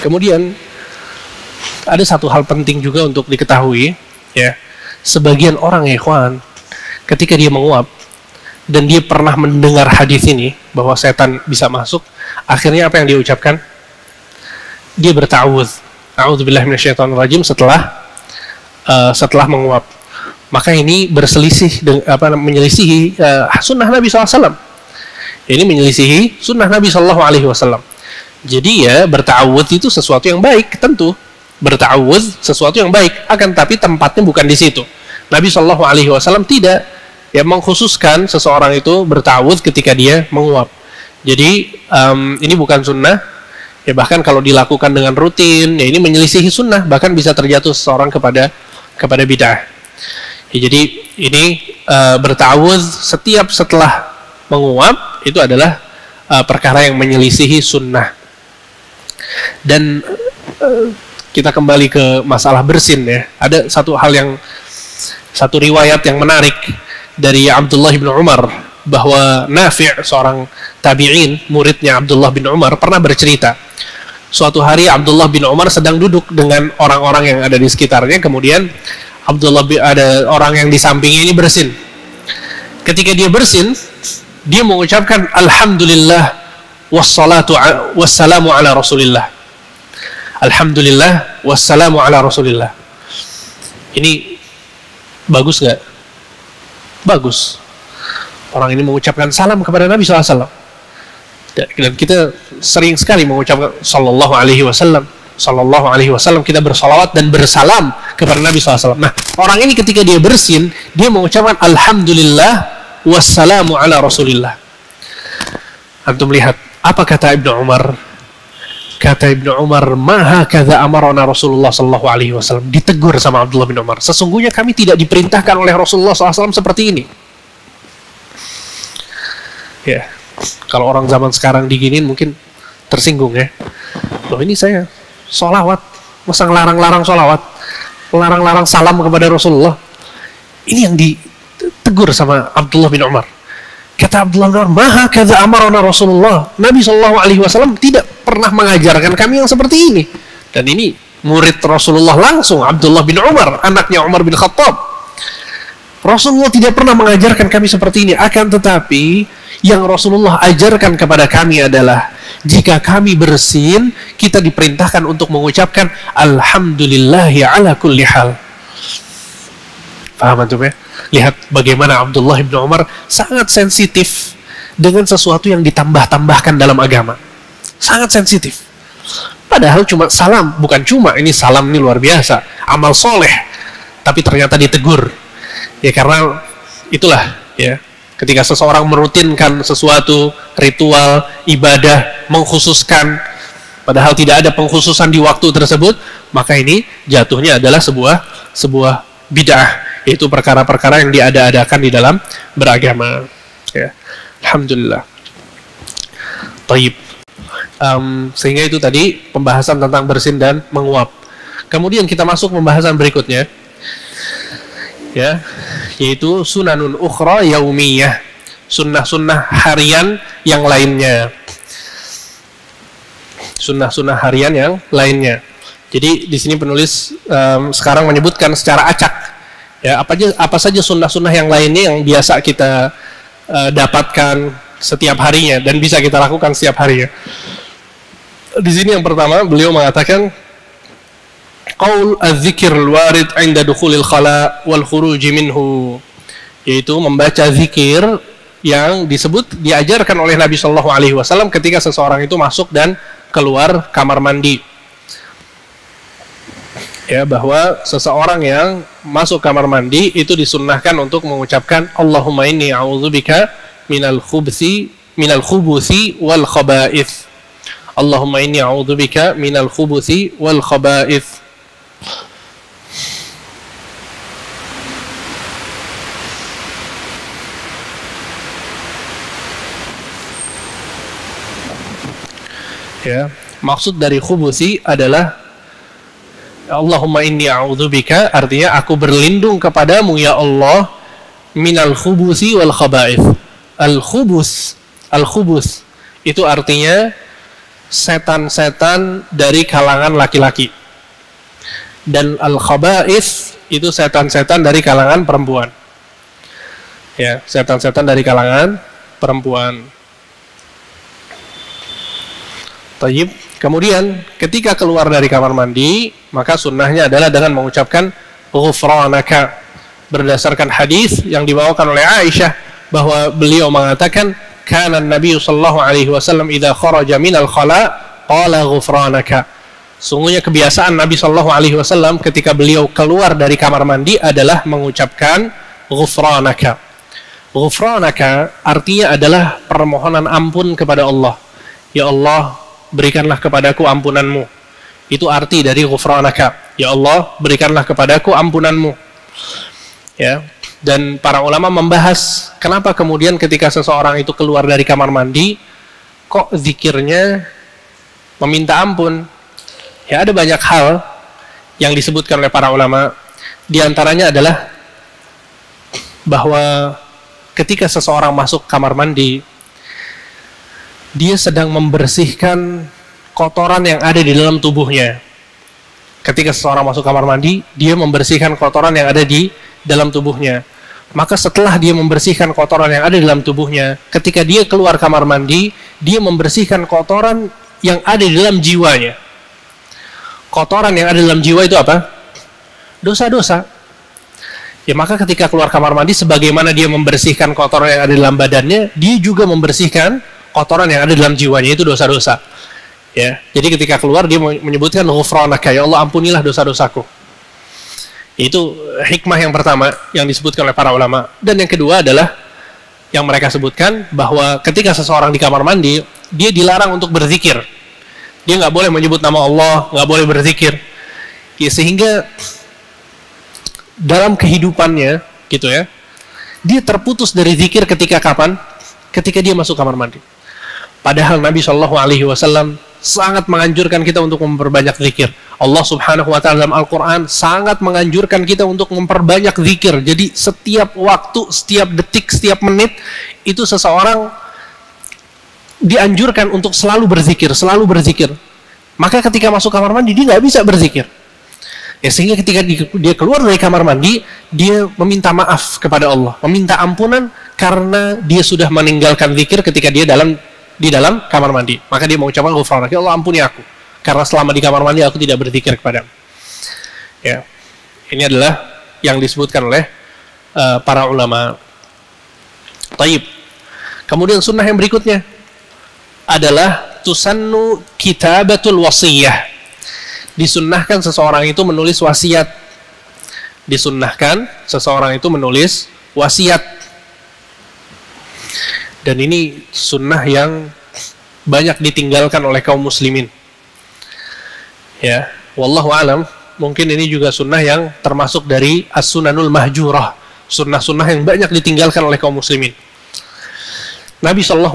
Kemudian ada satu hal penting juga untuk diketahui, ya. Sebagian orang, ya ikhwan, ketika dia menguap dan dia pernah mendengar hadis ini bahwa setan bisa masuk, akhirnya apa yang dia ucapkan? Dia berta'awudz, a'udzubillahi minasyaitonirrajim, setelah menguap. Maka ini berselisih, menyelisihi sunnah Nabi SAW. Ini menyelisihi sunnah Nabi SAW. Jadi ya, berta'awudz itu sesuatu yang baik, tentu. Berta'awudz sesuatu yang baik, akan tapi tempatnya bukan di situ. Nabi SAW tidak ya mengkhususkan seseorang itu berta'awudz ketika dia menguap. Jadi ini bukan sunnah. Ya, bahkan kalau dilakukan dengan rutin, ya ini menyelisihi sunnah, bahkan bisa terjatuh seseorang kepada bid'ah. Ya, jadi ini berta'awudz setiap setelah menguap itu adalah perkara yang menyelisihi sunnah. Dan kita kembali ke masalah bersin, ya. Ada satu riwayat yang menarik dari Abdullah bin Umar, bahwa Nafi', seorang tabi'in, muridnya Abdullah bin Umar, pernah bercerita. Suatu hari Abdullah bin Umar sedang duduk dengan orang-orang yang ada di sekitarnya, kemudian ada orang yang di sampingnya ini bersin. Ketika dia bersin, dia mengucapkan Alhamdulillah wassalamu ala Rasulillah. Alhamdulillah wassalamu ala Rasulillah. Ini bagus nggak? Bagus. Orang ini mengucapkan salam kepada Nabi SAW. Dan kita sering sekali mengucapkan Sallallahu Alaihi Wasallam. Kita bersalawat dan bersalam kepada Nabi SAW. Nah, orang ini ketika dia bersin, dia mengucapkan Alhamdulillah wassalamu ala Rasulillah. Antum lihat apa kata Ibnu Umar? Kata Ibnu Umar, "Maha kadza amarana Rasulullah sallallahu alaihi wasallam." Ditegur sama Abdullah bin Umar. Sesungguhnya kami tidak diperintahkan oleh Rasulullah SAW seperti ini. Ya, kalau orang zaman sekarang diginin mungkin tersinggung, ya. Loh, ini saya sholawat masa ngelarang-larang sholawat, larang-larang salam kepada Rasulullah. Ini yang ditegur sama Abdullah bin Umar. Kata Abdullah bin Umar, maha kadza amarana Rasulullah. Nabi SAW tidak pernah mengajarkan kami yang seperti ini. Dan ini murid Rasulullah langsung, Abdullah bin Umar, anaknya Umar bin Khattab. Rasulullah tidak pernah mengajarkan kami seperti ini. Akan tetapi, yang Rasulullah ajarkan kepada kami adalah, jika kami bersin, kita diperintahkan untuk mengucapkan Alhamdulillahi ala kulli hal. Paham antum ya? Lihat bagaimana Abdullah bin Umar sangat sensitif dengan sesuatu yang ditambah-tambahkan dalam agama. Sangat sensitif. Padahal cuma salam, bukan cuma, ini salam ini luar biasa, amal soleh, tapi ternyata ditegur. Ya karena itulah ya, ketika seseorang merutinkan sesuatu ritual ibadah mengkhususkan padahal tidak ada pengkhususan di waktu tersebut, maka ini jatuhnya adalah sebuah bid'ah, yaitu perkara-perkara yang diada-adakan di dalam beragama. Ya. Alhamdulillah. Taib. Sehingga itu tadi pembahasan tentang bersin dan menguap. Kemudian kita masuk pembahasan berikutnya, ya, yaitu sunanun ukhra yaumiyah, sunnah-sunnah harian yang lainnya. Sunnah-sunnah harian yang lainnya. Jadi di sini penulis sekarang menyebutkan secara acak, ya, apa saja sunnah-sunnah yang lainnya yang biasa kita dapatkan setiap harinya dan bisa kita lakukan setiap harinya. Di sini yang pertama beliau mengatakan qaul az-zikr al-warid 'inda dukhulil khala wal khuruj minhu, yaitu membaca zikir yang diajarkan oleh Nabi Shallallahu alaihi wasallam ketika seseorang itu masuk dan keluar kamar mandi. Ya, bahwa seseorang yang masuk kamar mandi itu disunnahkan untuk mengucapkan Allahumma inni a'udzubika minal khubuthi wal khaba'ith. Allahumma inni a'udzubika minal khubuthi wal khaba'ith. Ya, maksud dari khubuthi adalah Allahumma inni a'udzubika, artinya aku berlindung kepadamu ya Allah minal khubuthi wal khaba'ith. Al-khubus itu artinya setan-setan dari kalangan laki-laki, dan al-khaba'ith itu setan-setan dari kalangan perempuan. Ya, setan-setan dari kalangan perempuan. Tayyib. Kemudian ketika keluar dari kamar mandi, maka sunnahnya adalah dengan mengucapkan ghufranaka, berdasarkan hadis yang dibawakan oleh Aisyah bahwa beliau mengatakan kana Nabi sallallahu alaihi wasallam idza kharaja minal khala qala ghufranaka. Sungguhnya kebiasaan Nabi sallallahu alaihi wasallam ketika beliau keluar dari kamar mandi adalah mengucapkan ghufranaka. Ghufranaka artinya adalah permohonan ampun kepada Allah. Ya Allah, berikanlah kepadaku ampunanmu. Itu arti dari ghufranaka. Ya Allah, berikanlah kepadaku ampunanmu. Ya. Dan para ulama membahas kenapa kemudian ketika seseorang itu keluar dari kamar mandi kok zikirnya meminta ampun. Ya, ada banyak hal yang disebutkan oleh para ulama. Di antaranya adalah bahwa ketika seseorang masuk kamar mandi, dia sedang membersihkan kotoran yang ada di dalam tubuhnya. Ketika seseorang masuk kamar mandi, dia membersihkan kotoran yang ada di dalam tubuhnya. Maka setelah dia membersihkan kotoran yang ada di dalam tubuhnya, ketika dia keluar kamar mandi, dia membersihkan kotoran yang ada di dalam jiwanya. Kotoran yang ada di dalam jiwa itu apa? Dosa-dosa. Ya, maka ketika keluar kamar mandi, sebagaimana dia membersihkan kotoran yang ada di dalam badannya, dia juga membersihkan kotoran yang ada di dalam jiwanya, itu dosa-dosa. Ya, jadi ketika keluar dia menyebutkan ghufranaka, ya Allah ampunilah dosa-dosaku. Itu hikmah yang pertama yang disebutkan oleh para ulama. Dan yang kedua adalah yang mereka sebutkan bahwa ketika seseorang di kamar mandi, dia dilarang untuk berzikir. Dia nggak boleh menyebut nama Allah, nggak boleh berzikir. Ya, sehingga dalam kehidupannya gitu ya, dia terputus dari zikir ketika kapan? Ketika dia masuk kamar mandi. Padahal Nabi Shallallahu alaihi wasallam sangat menganjurkan kita untuk memperbanyak zikir. Allah Subhanahu wa taala dalam Al-Qur'an sangat menganjurkan kita untuk memperbanyak zikir. Jadi setiap waktu, setiap detik, setiap menit itu seseorang dianjurkan untuk selalu berzikir, selalu berzikir. Maka ketika masuk kamar mandi dia nggak bisa berzikir. Ya, sehingga ketika dia keluar dari kamar mandi, dia meminta maaf kepada Allah, meminta ampunan karena dia sudah meninggalkan zikir ketika dia di dalam kamar mandi. Maka dia mengucapkan ghufranak, ya Allah ampuni aku karena selama di kamar mandi aku tidak berzikir kepadamu. Ya. Ini adalah yang disebutkan oleh para ulama. Taib. Kemudian sunnah yang berikutnya adalah tusannu kitabatul wasiyah. Disunnahkan seseorang itu menulis wasiat. Disunnahkan seseorang itu menulis wasiat. Dan ini sunnah yang banyak ditinggalkan oleh kaum muslimin. Ya, wallahu alam, mungkin ini juga sunnah yang termasuk dari as-sunanul mahjurah, sunnah-sunnah yang banyak ditinggalkan oleh kaum muslimin. Nabi SAW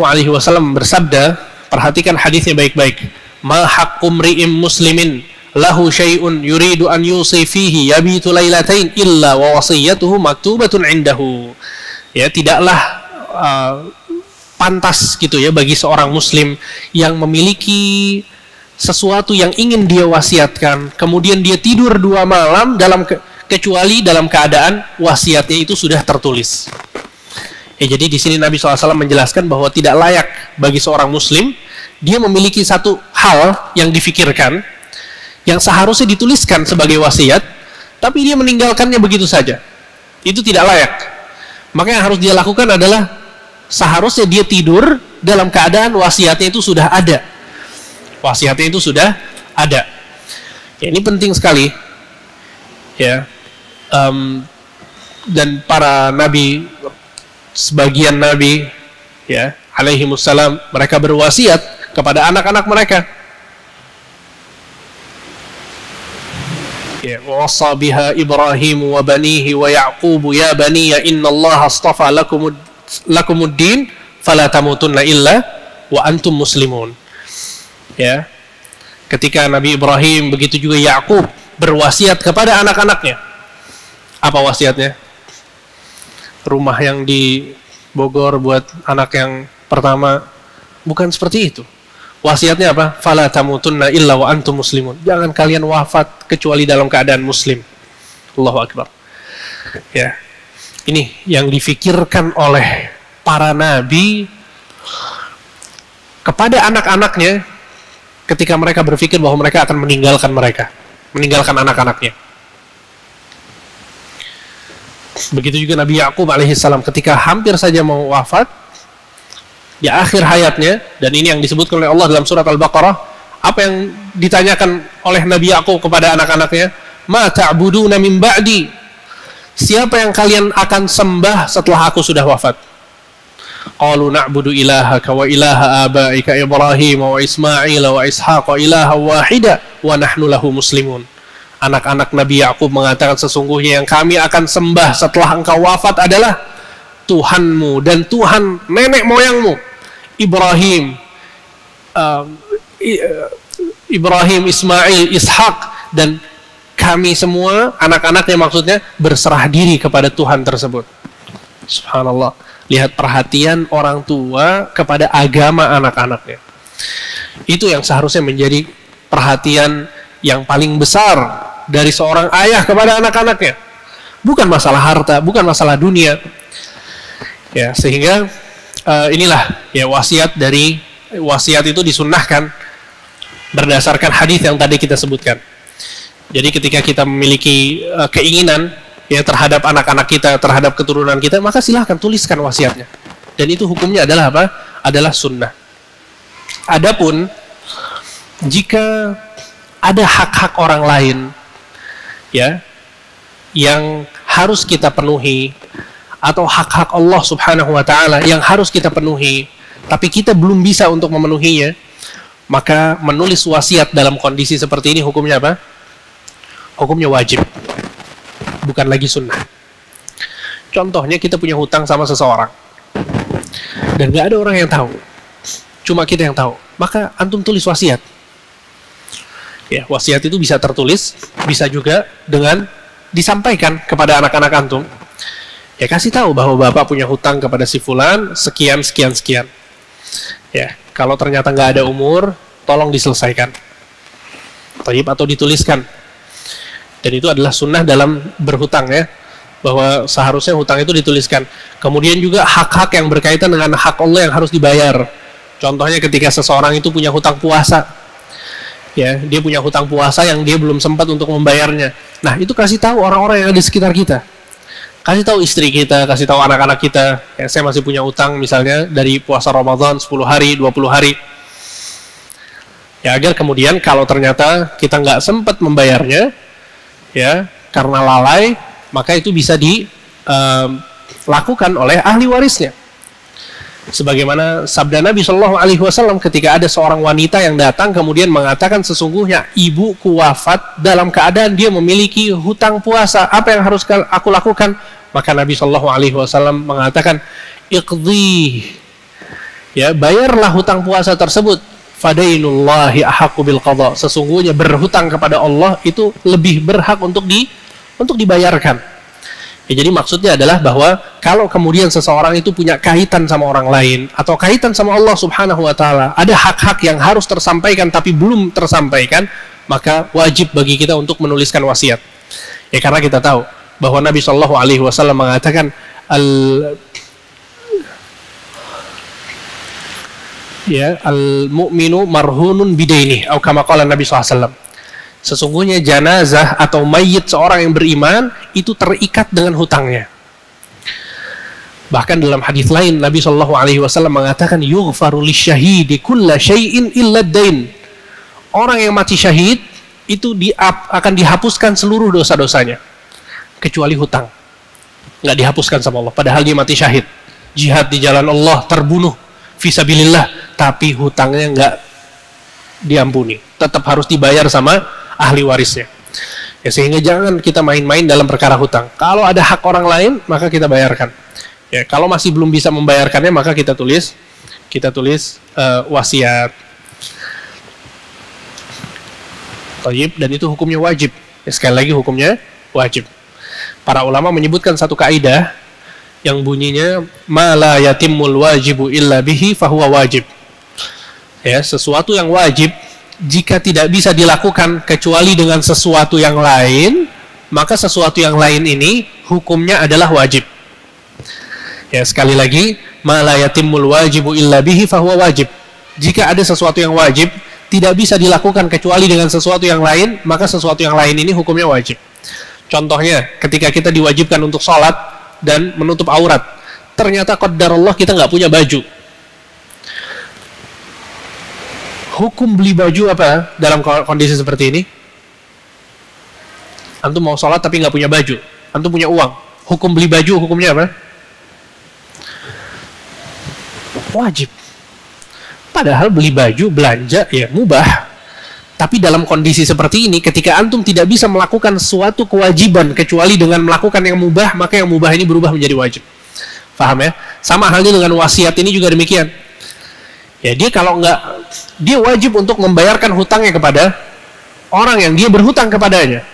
bersabda, perhatikan hadisnya baik-baik. Ma haqqu mri'in muslimin lahu syai'un yuridu an yusi fihi yabitu lailatain illa wa wasiyatuhu maktubatun indahu. Ya, tidaklah pantas gitu ya bagi seorang muslim yang memiliki sesuatu yang ingin dia wasiatkan, kemudian dia tidur 2 malam kecuali dalam keadaan wasiatnya itu sudah tertulis. Ya, jadi di sini Nabi SAW menjelaskan bahwa tidak layak bagi seorang muslim dia memiliki satu hal yang difikirkan yang seharusnya dituliskan sebagai wasiat, tapi dia meninggalkannya begitu saja. Itu tidak layak. Maka yang harus dia lakukan adalah seharusnya dia tidur dalam keadaan wasiatnya itu sudah ada. Wasiatnya itu sudah ada. Ya, ini penting sekali. Ya, dan para nabi, sebagian nabi, ya, alaihimussalam, mereka berwasiat kepada anak-anak mereka. Ya, wasa biha Ibrahim wa banihi wa Ya'qub ya baniya innallaha astafa lakumuddin fala tamutunna illa wa antum muslimun. Ya, ketika Nabi Ibrahim, begitu juga Ya'qub berwasiat kepada anak-anaknya. Apa wasiatnya? Rumah yang di Bogor buat anak yang pertama, bukan seperti itu. Wasiatnya apa? Fala tamutunna illa wa antum muslimun. Jangan kalian wafat kecuali dalam keadaan muslim. Allahu akbar. Ya. Ini yang difikirkan oleh para nabi kepada anak-anaknya ketika mereka berpikir bahwa mereka akan meninggalkan anak-anaknya. Begitu juga Nabi Ya'qub alaihissalam ketika hampir saja mau wafat di akhir hayatnya, dan ini yang disebutkan oleh Allah dalam surat Al-Baqarah. Apa yang ditanyakan oleh Nabi Ya'qub kepada anak-anaknya? Ma ta'buduna min ba'di? Siapa yang kalian akan sembah setelah aku sudah wafat? Qalu na'budu ilahaka wa ilaha abaika Ibrahim wa Ismail wa Ishaq wa ilaha wahida wa nahnu lahu muslimun. Anak-anak Nabi Ya'qub mengatakan, sesungguhnya yang kami akan sembah setelah engkau wafat adalah Tuhanmu dan Tuhan nenek moyangmu Ibrahim, Ismail, Ishak, dan kami semua anak-anaknya maksudnya berserah diri kepada Tuhan tersebut. Subhanallah. Lihat perhatian orang tua kepada agama anak-anaknya. Itu yang seharusnya menjadi perhatian yang paling besar dari seorang ayah kepada anak-anaknya. Bukan masalah harta, bukan masalah dunia. Ya, sehingga inilah ya wasiat itu disunnahkan berdasarkan hadis yang tadi kita sebutkan. Jadi ketika kita memiliki keinginan ya terhadap anak-anak kita, terhadap keturunan kita, maka silahkan tuliskan wasiatnya. Dan itu hukumnya adalah apa? Adalah sunnah. Adapun jika ada hak-hak orang lain ya yang harus kita penuhi, atau hak-hak Allah Subhanahu wa taala yang harus kita penuhi, tapi kita belum bisa untuk memenuhinya, maka menulis wasiat dalam kondisi seperti ini hukumnya apa? Hukumnya wajib, bukan lagi sunnah. Contohnya kita punya hutang sama seseorang dan gak ada orang yang tahu, cuma kita yang tahu, maka antum tulis wasiat. Ya, wasiat itu bisa tertulis, bisa juga dengan disampaikan kepada anak-anak antum. Ya, kasih tahu bahwa bapak punya hutang kepada si fulan sekian sekian sekian. Ya, kalau ternyata nggak ada umur, tolong diselesaikan. Atau dituliskan. Dan itu adalah sunnah dalam berhutang ya, bahwa seharusnya hutang itu dituliskan. Kemudian juga hak-hak yang berkaitan dengan hak Allah yang harus dibayar. Contohnya ketika seseorang itu punya hutang puasa, ya, dia punya hutang puasa yang dia belum sempat untuk membayarnya. Nah, itu kasih tahu orang-orang yang ada di sekitar kita. Kasih tahu istri kita, kasih tahu anak-anak kita, ya, saya masih punya utang misalnya dari puasa Ramadan 10 hari, 20 hari. Ya, agar kemudian kalau ternyata kita nggak sempat membayarnya, ya, karena lalai, maka itu bisa dilakukan oleh ahli warisnya. Sebagaimana sabda Nabi Shallallahu Alaihi Wasallam ketika ada seorang wanita yang datang kemudian mengatakan, sesungguhnya ibuku wafat dalam keadaan dia memiliki hutang puasa. Apa yang harus aku lakukan? Maka Nabi Shallallahu Alaihi Wasallam mengatakan, iqdi, ya, bayarlah hutang puasa tersebut. Fadainullahi ahaqqu bil qada. Sesungguhnya berhutang kepada Allah itu lebih berhak untuk dibayarkan. Ya, jadi maksudnya adalah bahwa kalau kemudian seseorang itu punya kaitan sama orang lain atau kaitan sama Allah Subhanahu wa taala, ada hak-hak yang harus tersampaikan tapi belum tersampaikan, maka wajib bagi kita untuk menuliskan wasiat. Ya, karena kita tahu bahwa Nabi Shallallahu alaihi wasallam mengatakan al-mu'minu marhunun bidaini, atau kama qala Nabi sallallahu alaihi wasallam. Sesungguhnya jenazah atau mayit seorang yang beriman itu terikat dengan hutangnya. Bahkan dalam hadis lain Nabi Shallallahu Alaihi Wasallam mengatakan, yughfaru lisyahidi kulla syai'in illa dain. Orang yang mati syahid itu akan dihapuskan seluruh dosa-dosanya kecuali hutang. Nggak dihapuskan sama Allah. Padahal dia mati syahid, jihad di jalan Allah, terbunuh fisabilillah, tapi hutangnya nggak diampuni. Tetap harus dibayar sama ahli warisnya. Ya, sehingga jangan kita main-main dalam perkara hutang. Kalau ada hak orang lain, maka kita bayarkan. Ya, kalau masih belum bisa membayarkannya, maka kita tulis wasiat. Thayyib, dan itu hukumnya wajib. Ya, sekali lagi hukumnya wajib. Para ulama menyebutkan satu kaidah yang bunyinya ma la yatimmul wajibu illa bihi fahuwa wajib. Ya, sesuatu yang wajib jika tidak bisa dilakukan kecuali dengan sesuatu yang lain, maka sesuatu yang lain ini hukumnya adalah wajib. Ya, sekali lagi, ma la yatimmul wajibu illa bihi fahuwa wajib. Jika ada sesuatu yang wajib tidak bisa dilakukan kecuali dengan sesuatu yang lain, maka sesuatu yang lain ini hukumnya wajib. Contohnya, ketika kita diwajibkan untuk sholat dan menutup aurat, ternyata qadarullah kita nggak punya baju. Hukum beli baju apa dalam kondisi seperti ini? Antum mau sholat tapi nggak punya baju, antum punya uang. Hukum beli baju hukumnya apa? Wajib. Padahal beli baju, belanja ya mubah. Tapi dalam kondisi seperti ini, ketika antum tidak bisa melakukan suatu kewajiban kecuali dengan melakukan yang mubah, maka yang mubah ini berubah menjadi wajib. Paham ya? Sama halnya dengan wasiat ini juga demikian. Ya, dia kalau dia wajib untuk membayarkan hutangnya kepada orang yang dia berhutang kepadanya.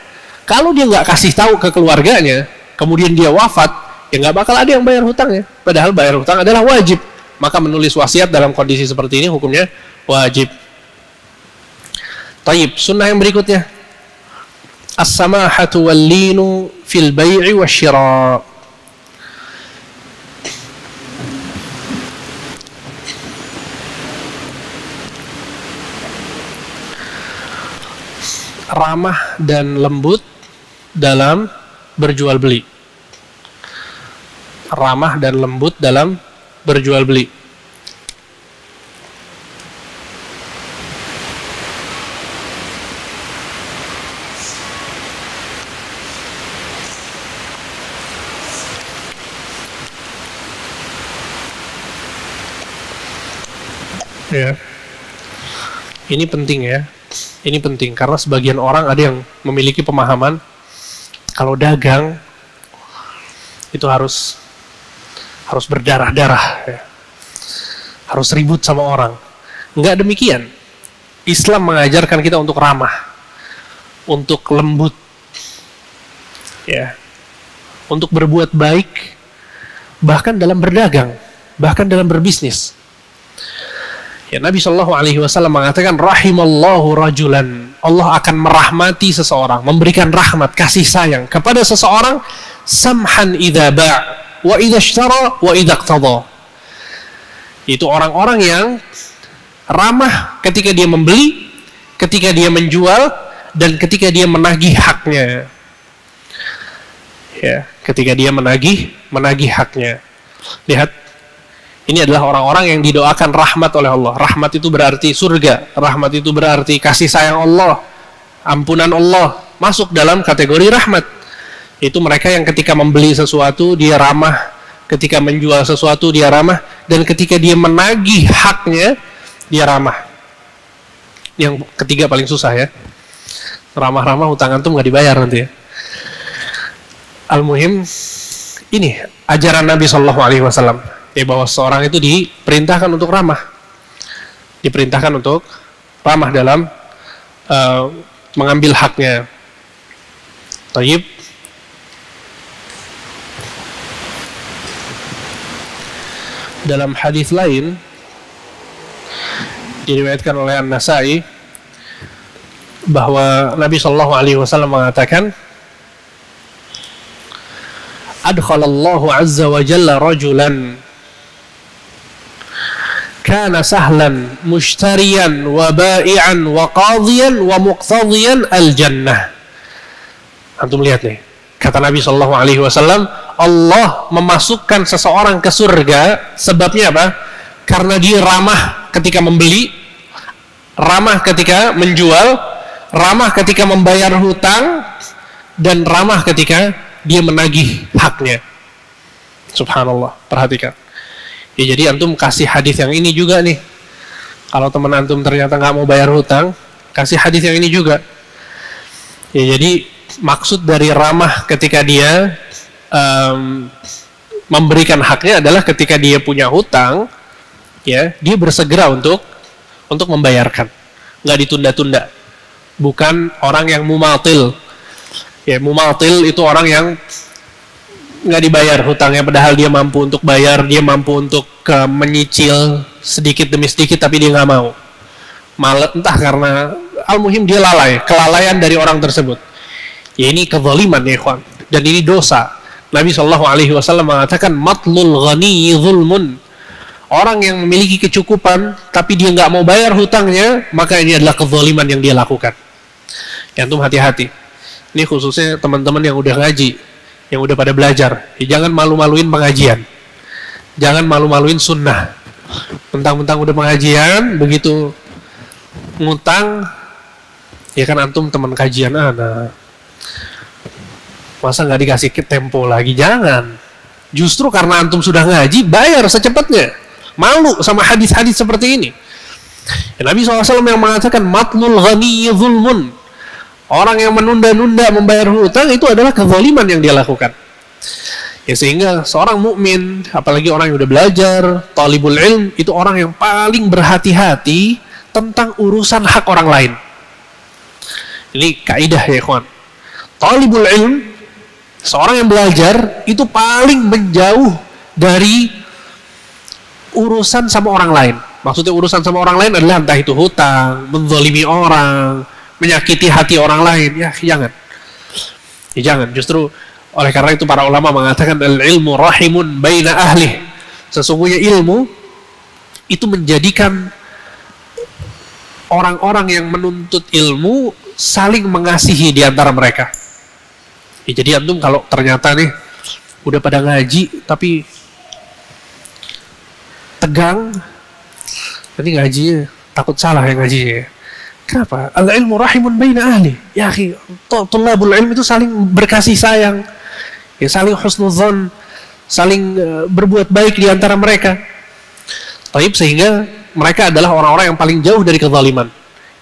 Kalau dia nggak kasih tahu ke keluarganya, kemudian dia wafat, ya nggak bakal ada yang bayar hutangnya. Padahal bayar hutang adalah wajib. Maka menulis wasiat dalam kondisi seperti ini hukumnya wajib. Taib, sunnah yang berikutnya, as-samahatu wal-linu fil bai'i wasyira'. Ramah dan lembut dalam berjual beli. Ramah dan lembut dalam berjual beli. Ya. Ini penting ya. Ini penting karena sebagian orang ada yang memiliki pemahaman kalau dagang itu harus berdarah-darah ya. Harus ribut sama orang. Enggak demikian. Islam mengajarkan kita untuk ramah. untuk lembut, ya, untuk berbuat baik, bahkan dalam berdagang, bahkan dalam berbisnis. Ya, Nabi Shallallahu Alaihi Wasallam mengatakan, rahimallahu rajulan, Allah akan merahmati seseorang, memberikan rahmat, kasih sayang kepada seseorang, samhan idza ba' wa idza ishtara wa idza iqtada. Itu orang-orang yang ramah ketika dia membeli, ketika dia menjual, dan ketika dia menagih haknya. Ya, ketika dia menagih haknya. Lihat, ini adalah orang-orang yang didoakan rahmat oleh Allah. Rahmat itu berarti surga. Rahmat itu berarti kasih sayang Allah, ampunan Allah. Masuk dalam kategori rahmat. Itu mereka yang ketika membeli sesuatu, dia ramah. Ketika menjual sesuatu, dia ramah. Dan ketika dia menagih haknya, dia ramah. Yang ketiga paling susah, ya. Ramah-ramah, hutang antum nggak dibayar nanti, ya. Al-muhim, ini ajaran Nabi SAW. Ya, bahwa seorang itu diperintahkan untuk ramah, diperintahkan untuk ramah dalam mengambil haknya. Taib. Dalam hadis lain diriwayatkan oleh An-Nasa'i bahwa Nabi Shallallahu Alaihi Wasallam mengatakan, adkhalallahu azza wa jalla rajulan kana sahlan mushtariyan wa ba'i'an wa qadhiyan wa muqtadhiyan al-jannah. Antum lihat nih, kata Nabi Shallallahu Alaihi Wasallam, Allah memasukkan seseorang ke surga. Sebabnya apa? Karena dia ramah ketika membeli, ramah ketika menjual, ramah ketika membayar hutang, dan ramah ketika dia menagih haknya. Subhanallah, perhatikan. Ya, jadi antum kasih hadis yang ini juga nih. Kalau teman antum ternyata nggak mau bayar hutang, kasih hadis yang ini juga. Ya, jadi maksud dari ramah ketika dia memberikan haknya adalah ketika dia punya hutang, ya, dia bersegera untuk membayarkan, nggak ditunda-tunda. Bukan orang yang mumatil. Ya, mumatil itu orang yang nggak dibayar hutangnya, padahal dia mampu untuk bayar, dia mampu untuk menyicil sedikit demi sedikit, tapi dia nggak mau. Malah entah karena al-muhim dia lalai, kelalaian dari orang tersebut. Ya, ini kezaliman, ya ikhwan, dan ini dosa. Nabi Shallallahu Alaihi Wasallam mengatakan, matlul ghani zulmun. Orang yang memiliki kecukupan tapi dia nggak mau bayar hutangnya, maka ini adalah kezaliman yang dia lakukan. Ya, antum hati-hati. Ini khususnya teman-teman yang udah ngaji, yang udah pada belajar. Ya, jangan malu-maluin pengajian, jangan malu-maluin sunnah. Mentang-mentang udah pengajian, begitu ngutang, ya kan antum teman kajian anak, masa nggak dikasih tempo lagi? Jangan. Justru karena antum sudah ngaji, bayar secepatnya. Malu sama hadis-hadis seperti ini. Ya, Nabi SAW yang mengatakan, matlul ghani zulmun. Orang yang menunda-nunda membayar hutang itu adalah kezaliman yang dia lakukan. Ya, sehingga seorang mukmin, apalagi orang yang udah belajar, talibul ilm, itu orang yang paling berhati-hati tentang urusan hak orang lain. Ini kaidah, ya ikhwan. Talibul ilm, seorang yang belajar, itu paling menjauh dari urusan sama orang lain. Maksudnya urusan sama orang lain adalah entah itu hutang, menzalimi orang, menyakiti hati orang lain. Ya, jangan. Ya, jangan. Justru oleh karena itu para ulama mengatakan, al-ilmu rahimun baina ahlih. Sesungguhnya ilmu itu menjadikan orang-orang yang menuntut ilmu saling mengasihi di antara mereka. Ya, jadi antum kalau ternyata nih udah pada ngaji tapi tegang, nanti ngajinya takut salah yang ngajinya. Kenapa? Al-ilmu rahimun baina ahli. Ya akhi, tulabul ilm itu saling berkasih sayang, ya, saling husnudzon, saling berbuat baik di antara mereka. Taib, sehingga mereka adalah orang-orang yang paling jauh dari kezaliman,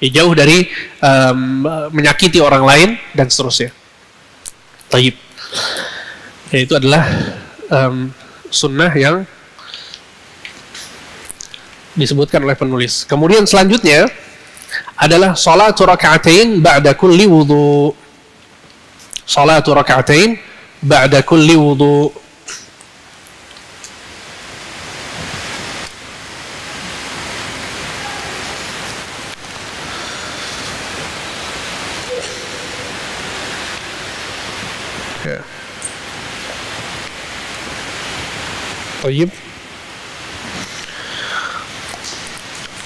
ya, jauh dari menyakiti orang lain dan seterusnya. Taib. Ya, itu adalah sunnah yang disebutkan oleh penulis. Kemudian selanjutnya adalah salatu raka'atain ba'da kulli wudu. Salatu raka'atain ba'da kulli wudu. Tayyib.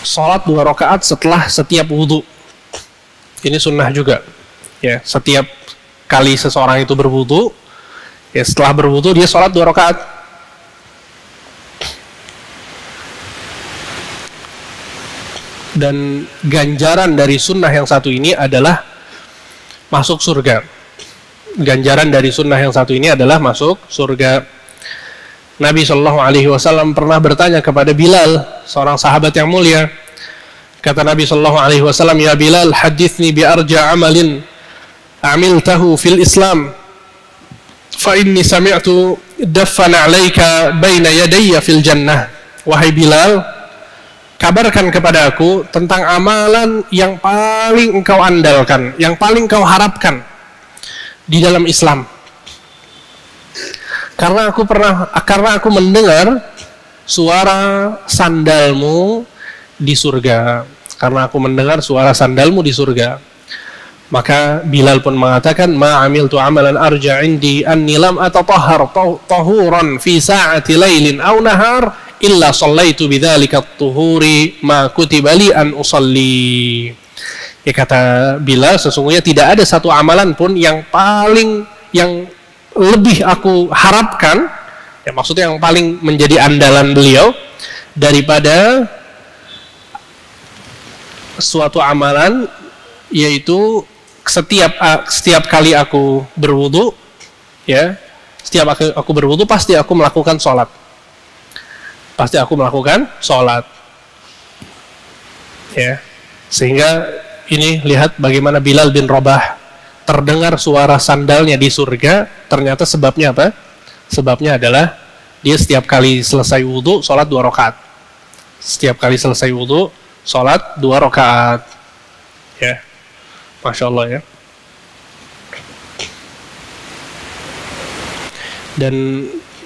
Salat 2 rakaat setelah setiap wudu. Ini sunnah juga. Ya, setiap kali seseorang itu berwudu, ya setelah berwudu dia salat 2 rakaat. Dan ganjaran dari sunnah yang satu ini adalah masuk surga. Ganjaran dari sunnah yang satu ini adalah masuk surga. Nabi Shallallahu Alaihi Wasallam pernah bertanya kepada Bilal, seorang sahabat yang mulia. Kata Nabi Shallallahu Alaihi Wasallam, ya Bilal, hadithni bi arja amalin amiltahu fil Islam, fa inni sami'tu daffana alaika baina yadayya fil jannah. Wahai Bilal, kabarkan kepada aku tentang amalan yang paling engkau andalkan, yang paling engkau harapkan di dalam Islam. Karena aku mendengar suara sandalmu di surga. Karena aku mendengar suara sandalmu di surga. Maka Bilal pun mengatakan, ma amiltu amalan arja indi anni lam atatahhar tahuran fi sa'ati lailin aw nahar illa sallaitu bidzalika at-tuhuri ma kutiba li an usalli. Ya, kata Bilal, sesungguhnya tidak ada satu amalan pun yang lebih aku harapkan, ya maksudnya yang paling menjadi andalan beliau daripada suatu amalan, yaitu setiap kali aku berwudu, ya setiap aku berwudu pasti aku melakukan sholat, ya. Sehingga ini lihat bagaimana Bilal bin Rabah terdengar suara sandalnya di surga. Ternyata sebabnya apa? Sebabnya adalah dia setiap kali selesai wudu sholat 2 rakaat. Setiap kali selesai wudu sholat 2 rakaat. Ya, masya Allah ya. Dan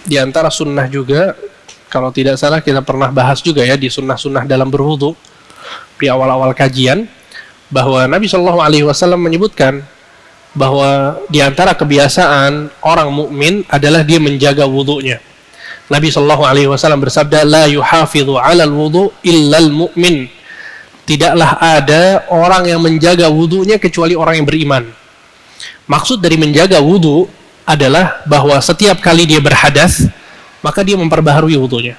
di antara sunnah juga, kalau tidak salah kita pernah bahas juga ya di sunnah-sunnah dalam berwudu di awal-awal kajian, bahwa Nabi Shallallahu Alaihi Wasallam menyebutkan bahwa di antara kebiasaan orang mukmin adalah dia menjaga wudunya. Nabi Shallallahu Alaihi Wasallam bersabda, la yuhafidhu 'alal wudu illal mu'min. Tidaklah ada orang yang menjaga wudunya kecuali orang yang beriman. Maksud dari menjaga wudu adalah bahwa setiap kali dia berhadas, maka dia memperbaharui wudunya.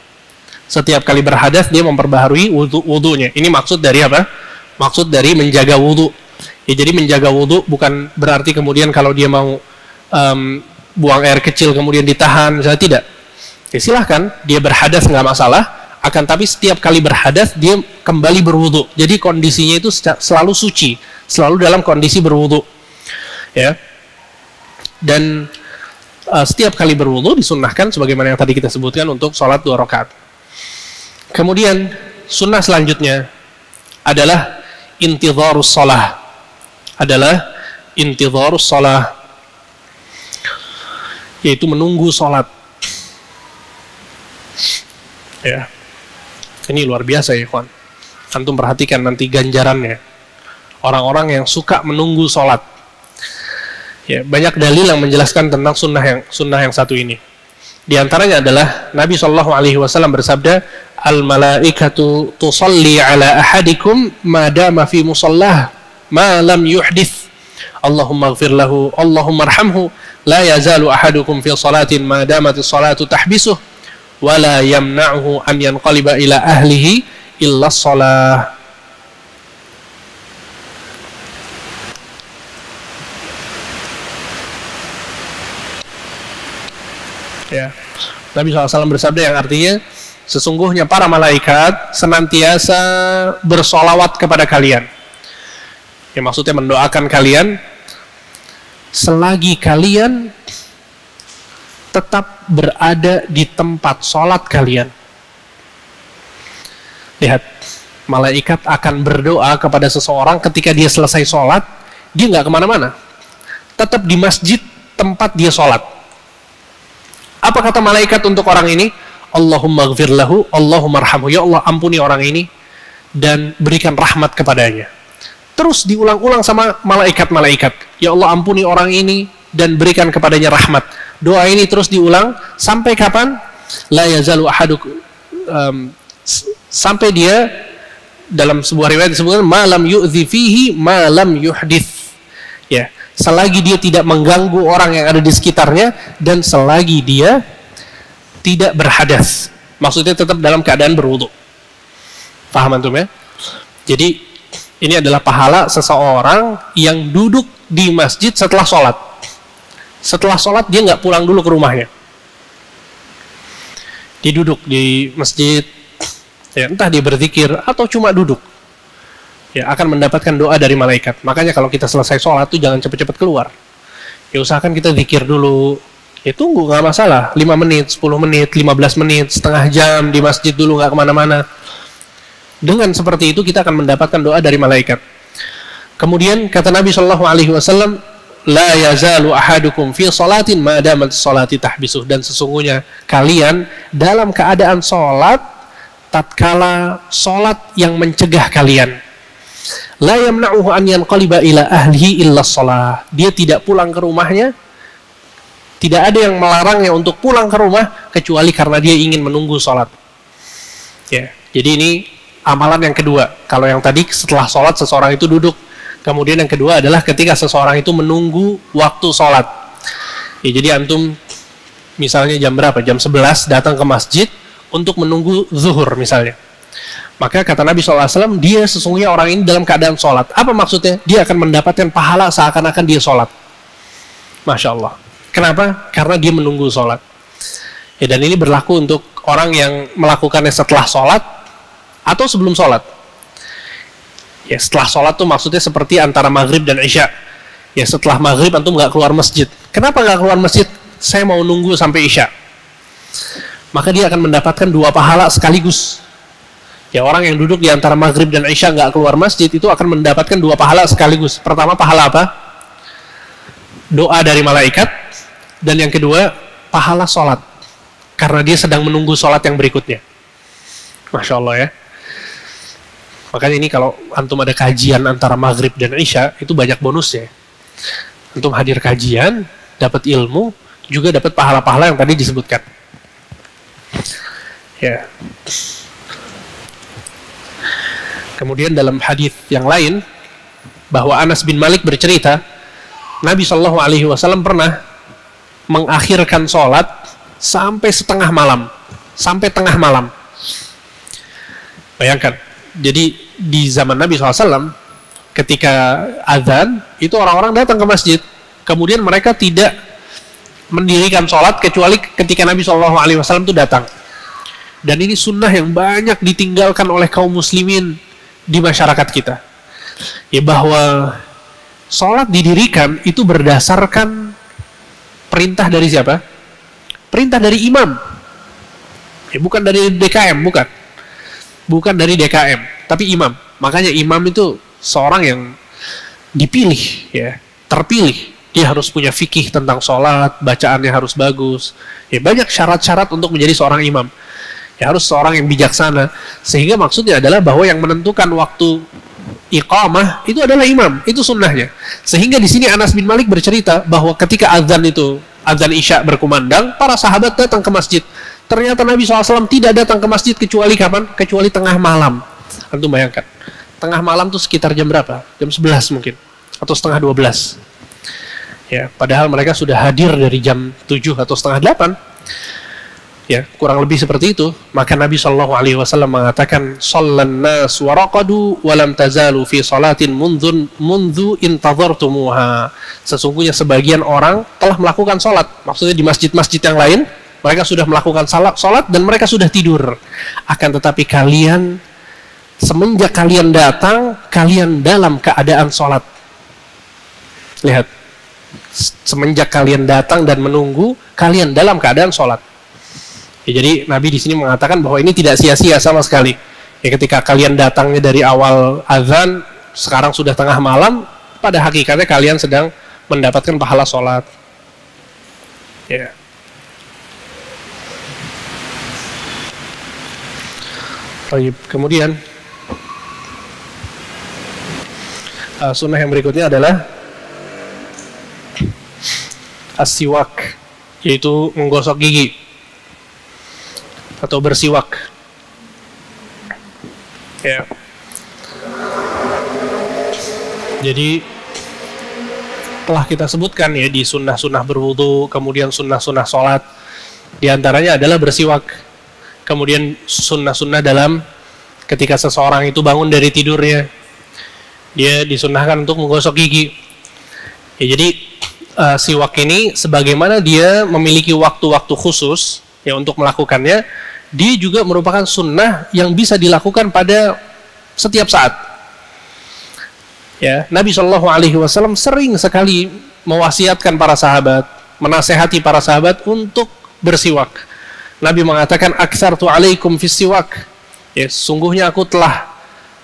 Setiap kali berhadas dia memperbaharui wudunya. Ini maksud dari apa? Maksud dari menjaga wudu. Ya, jadi menjaga wudu bukan berarti kemudian kalau dia mau buang air kecil kemudian ditahan, misalnya, tidak. Ya silahkan, dia berhadas nggak masalah, akan tapi setiap kali berhadas dia kembali berwudu. Jadi kondisinya itu selalu suci, selalu dalam kondisi berwudu. Ya. Dan setiap kali berwudu disunnahkan sebagaimana yang tadi kita sebutkan untuk sholat 2 rakaat. Kemudian sunnah selanjutnya adalah intidharus shalah. Yaitu menunggu sholat. Ya, ini luar biasa ya kawan. Antum perhatikan nanti ganjarannya. Orang-orang yang suka menunggu sholat. Ya, banyak dalil yang menjelaskan tentang sunnah yang satu ini. Di antaranya adalah Nabi Shallallahu Alaihi Wasallam bersabda, al malaikatu tusalli ala ahadikum madama fi musallah ma lam yuhdith. Allahumma ighfir lahu, Allahumma arhamhu, la yazalu ahadukum fi salatin ma damatis salatu tahbisuh wa la yamna'uhu an yanqaliba ila ahlihi illa shalah. Ya. Nabi SAW bersabda yang artinya, sesungguhnya para malaikat senantiasa bersolawat kepada kalian. Ya, maksudnya mendoakan kalian selagi kalian tetap berada di tempat sholat kalian. Lihat, malaikat akan berdoa kepada seseorang ketika dia selesai sholat, dia nggak kemana-mana, tetap di masjid tempat dia sholat. Apa kata malaikat untuk orang ini? Allahumma ghfir lahu, Allahumma arhamhu, ya Allah ampuni orang ini dan berikan rahmat kepadanya. Terus diulang-ulang sama malaikat-malaikat, ya Allah ampuni orang ini dan berikan kepadanya rahmat. Doa ini terus diulang sampai kapan? La yazalu ahadukum, sampai dia, dalam sebuah riwayat disebutkan malam yu'dzi fihi malam yuhdits, ya, selagi dia tidak mengganggu orang yang ada di sekitarnya dan selagi dia tidak berhadas, maksudnya tetap dalam keadaan berwudu. Paham antum ya? Jadi ini adalah pahala seseorang yang duduk di masjid setelah sholat. Setelah sholat dia nggak pulang dulu ke rumahnya, dia duduk di masjid, ya, entah dia berzikir atau cuma duduk, ya, akan mendapatkan doa dari malaikat. Makanya kalau kita selesai sholat tuh jangan cepet-cepet keluar, ya usahakan kita zikir dulu, ya tunggu, nggak masalah, 5 menit, 10 menit, 15 menit, setengah jam di masjid dulu, nggak kemana-mana. Dengan seperti itu kita akan mendapatkan doa dari malaikat. Kemudian kata Nabi SAW, la yazalu ahadukum fi salatin ma damat salati tahbisuh, dan sesungguhnya kalian dalam keadaan sholat tatkala sholat yang mencegah kalian. La yamna'uhu an yanqaliba ila ahlihi illa shalah, dia tidak pulang ke rumahnya, tidak ada yang melarangnya untuk pulang ke rumah kecuali karena dia ingin menunggu sholat, ya. Jadi ini amalan yang kedua. Kalau yang tadi setelah sholat seseorang itu duduk, kemudian yang kedua adalah ketika seseorang itu menunggu waktu sholat, ya. Jadi antum misalnya jam berapa? Jam 11 datang ke masjid untuk menunggu zuhur misalnya, maka kata Nabi SAW, dia sesungguhnya orang ini dalam keadaan sholat. Apa maksudnya? Dia akan mendapatkan pahala seakan-akan dia sholat. Masya Allah. Kenapa? Karena dia menunggu sholat, ya. Dan ini berlaku untuk orang yang melakukannya setelah sholat atau sebelum sholat, ya. Setelah sholat tuh maksudnya seperti antara maghrib dan isya, ya. Setelah maghrib antum nggak keluar masjid. Kenapa nggak keluar masjid? Saya mau nunggu sampai isya. Maka dia akan mendapatkan 2 pahala sekaligus, ya. Orang yang duduk di antara maghrib dan isya nggak keluar masjid itu akan mendapatkan 2 pahala sekaligus. Pertama, pahala apa? Doa dari malaikat. Dan yang kedua, pahala sholat, karena dia sedang menunggu sholat yang berikutnya. Masya Allah ya. Makanya ini kalau antum ada kajian antara maghrib dan isya, itu banyak bonusnya. Antum hadir kajian, dapat ilmu, juga dapat pahala-pahala yang tadi disebutkan, ya. Kemudian dalam hadis yang lain, bahwa Anas bin Malik bercerita, Nabi SAW pernah mengakhirkan sholat sampai setengah malam, sampai tengah malam. Bayangkan, jadi di zaman Nabi SAW, ketika azan, itu orang-orang datang ke masjid, kemudian mereka tidak mendirikan sholat kecuali ketika Nabi SAW itu datang. Dan ini sunnah yang banyak ditinggalkan oleh kaum muslimin di masyarakat kita, ya, bahwa sholat didirikan itu berdasarkan perintah dari siapa? Perintah dari imam, ya, bukan dari DKM, bukan dari DKM, tapi imam. Makanya imam itu seorang yang dipilih, ya, terpilih. Dia harus punya fikih tentang sholat, bacaannya harus bagus, ya, banyak syarat-syarat untuk menjadi seorang imam, ya. Harus seorang yang bijaksana, sehingga maksudnya adalah bahwa yang menentukan waktu iqamah itu adalah imam, itu sunnahnya. Sehingga di sini Anas bin Malik bercerita bahwa ketika azan itu, azan isya berkumandang, para sahabat datang ke masjid. Ternyata Nabi SAW tidak datang ke masjid kecuali kapan? Kecuali tengah malam. Antum bayangkan, tengah malam itu sekitar jam berapa? Jam 11 mungkin, atau setengah 12, ya. Padahal mereka sudah hadir dari jam 7 atau setengah 8, ya, kurang lebih seperti itu. Maka Nabi SAW mengatakan, "Shallan nas wa raqadu wa lam tazalu fi salatin mundzu intadhartumuha." Sesungguhnya sebagian orang telah melakukan salat, maksudnya di masjid-masjid yang lain mereka sudah melakukan salat dan mereka sudah tidur. Akan tetapi kalian, semenjak kalian datang, kalian dalam keadaan salat. Lihat, semenjak kalian datang dan menunggu, kalian dalam keadaan salat. Ya, jadi Nabi di sini mengatakan bahwa ini tidak sia-sia sama sekali. Ya, ketika kalian datangnya dari awal azan, sekarang sudah tengah malam, pada hakikatnya kalian sedang mendapatkan pahala sholat. Ya. Baik, kemudian sunnah yang berikutnya adalah as-siwak, yaitu menggosok gigi atau bersiwak. Ya. Jadi telah kita sebutkan ya di sunnah-sunnah berwudu, kemudian sunnah-sunnah sholat, diantaranya adalah bersiwak. Kemudian sunnah-sunnah dalam ketika seseorang itu bangun dari tidurnya, dia disunnahkan untuk menggosok gigi. Ya, jadi siwak ini sebagaimana dia memiliki waktu-waktu khusus ya untuk melakukannya, dia juga merupakan sunnah yang bisa dilakukan pada setiap saat. Ya, Nabi Shallallahu Alaihi Wasallam sering sekali mewasiatkan para sahabat, menasehati para sahabat untuk bersiwak. Nabi mengatakan, "Aktsartu alaikum fis siwak." Ya, sungguhnya aku telah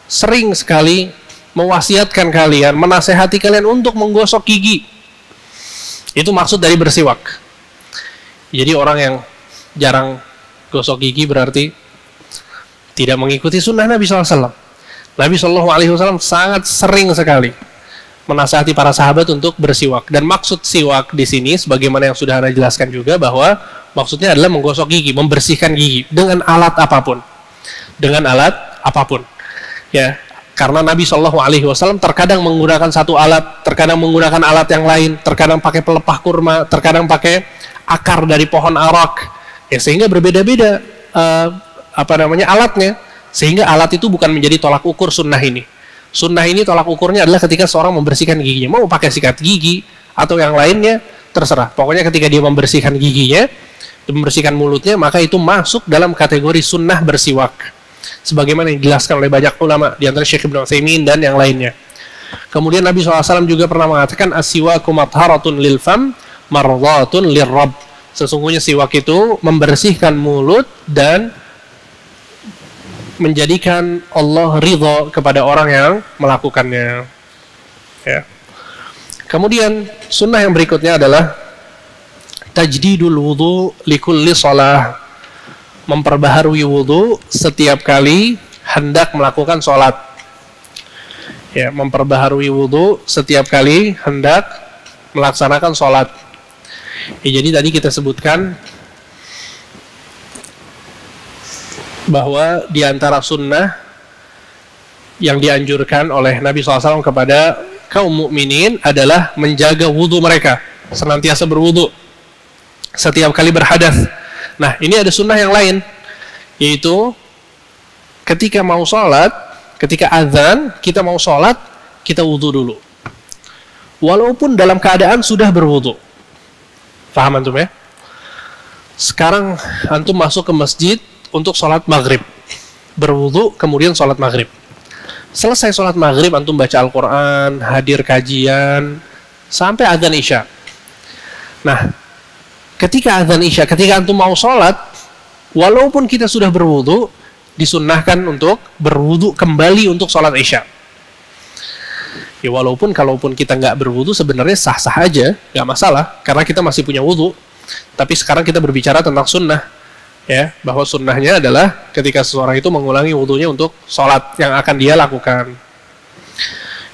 sering sekali mewasiatkan kalian, menasehati kalian untuk menggosok gigi. Itu maksud dari bersiwak. Jadi orang yang jarang gosok gigi berarti tidak mengikuti sunnah Nabi SAW. Nabi SAW sangat sering sekali menasihati para sahabat untuk bersiwak. Dan maksud siwak di sini, sebagaimana yang sudah Anda jelaskan juga, bahwa maksudnya adalah menggosok gigi, membersihkan gigi dengan alat apapun, dengan alat apapun. Ya, karena Nabi SAW terkadang menggunakan satu alat, terkadang menggunakan alat yang lain, terkadang pakai pelepah kurma, terkadang pakai akar dari pohon arak. Ya, sehingga berbeda-beda alatnya, sehingga alat itu bukan menjadi tolak ukur sunnah ini. Sunnah ini tolak ukurnya adalah ketika seorang membersihkan giginya, mau pakai sikat gigi atau yang lainnya terserah. Pokoknya ketika dia membersihkan giginya, membersihkan mulutnya, maka itu masuk dalam kategori sunnah bersiwak, sebagaimana yang dijelaskan oleh banyak ulama, di antara Syekh Ibnu Utsaimin dan yang lainnya. Kemudian Nabi SAW juga pernah mengatakan, as-siwaku matharatun lil fam mardhatun lirrabb. Sesungguhnya siwak itu membersihkan mulut dan menjadikan Allah ridho kepada orang yang melakukannya. Ya. Kemudian sunnah yang berikutnya adalah tajdidul wudu likulli shalah, memperbaharui wudu setiap kali hendak melakukan sholat. Ya, memperbaharui wudu setiap kali hendak melaksanakan sholat. Ya, jadi tadi kita sebutkan bahwa di antara sunnah yang dianjurkan oleh Nabi SAW kepada kaum mukminin adalah menjaga wudu mereka, senantiasa berwudu setiap kali berhadas. Nah, ini ada sunnah yang lain, yaitu ketika mau sholat, ketika azan, kita mau sholat, kita wudu dulu, walaupun dalam keadaan sudah berwudu. Paham antum ya? Sekarang antum masuk ke masjid untuk sholat maghrib, berwudu, kemudian sholat maghrib. Selesai sholat maghrib, antum baca Al-Quran, hadir kajian, sampai azan isya. Nah, ketika azan isya, ketika antum mau sholat, walaupun kita sudah berwudu, disunnahkan untuk berwudu kembali untuk sholat isya. Ya, walaupun kalaupun kita nggak berwudu, sebenarnya sah-sah aja, nggak masalah, karena kita masih punya wudu. Tapi sekarang kita berbicara tentang sunnah. Ya, bahwa sunnahnya adalah ketika seseorang itu mengulangi wudunya untuk sholat yang akan dia lakukan.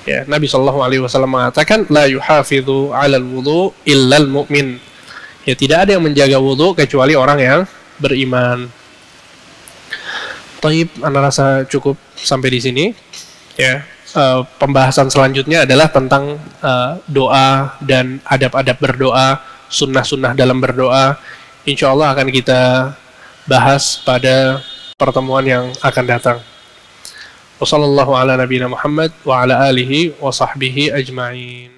Ya, Nabi SAW mengatakan, la yuhafidhu 'alal wudu illal mu'min. Ya, tidak ada yang menjaga wudu kecuali orang yang beriman. Taib, Anda rasa cukup sampai di sini. Ya, pembahasan selanjutnya adalah tentang doa dan adab-adab berdoa, sunnah-sunnah dalam berdoa. Insya Allah akan kita bahas pada pertemuan yang akan datang. Wassallallahu ala nabiyina Muhammad wa ala alihi wa sahbihi ajma'in.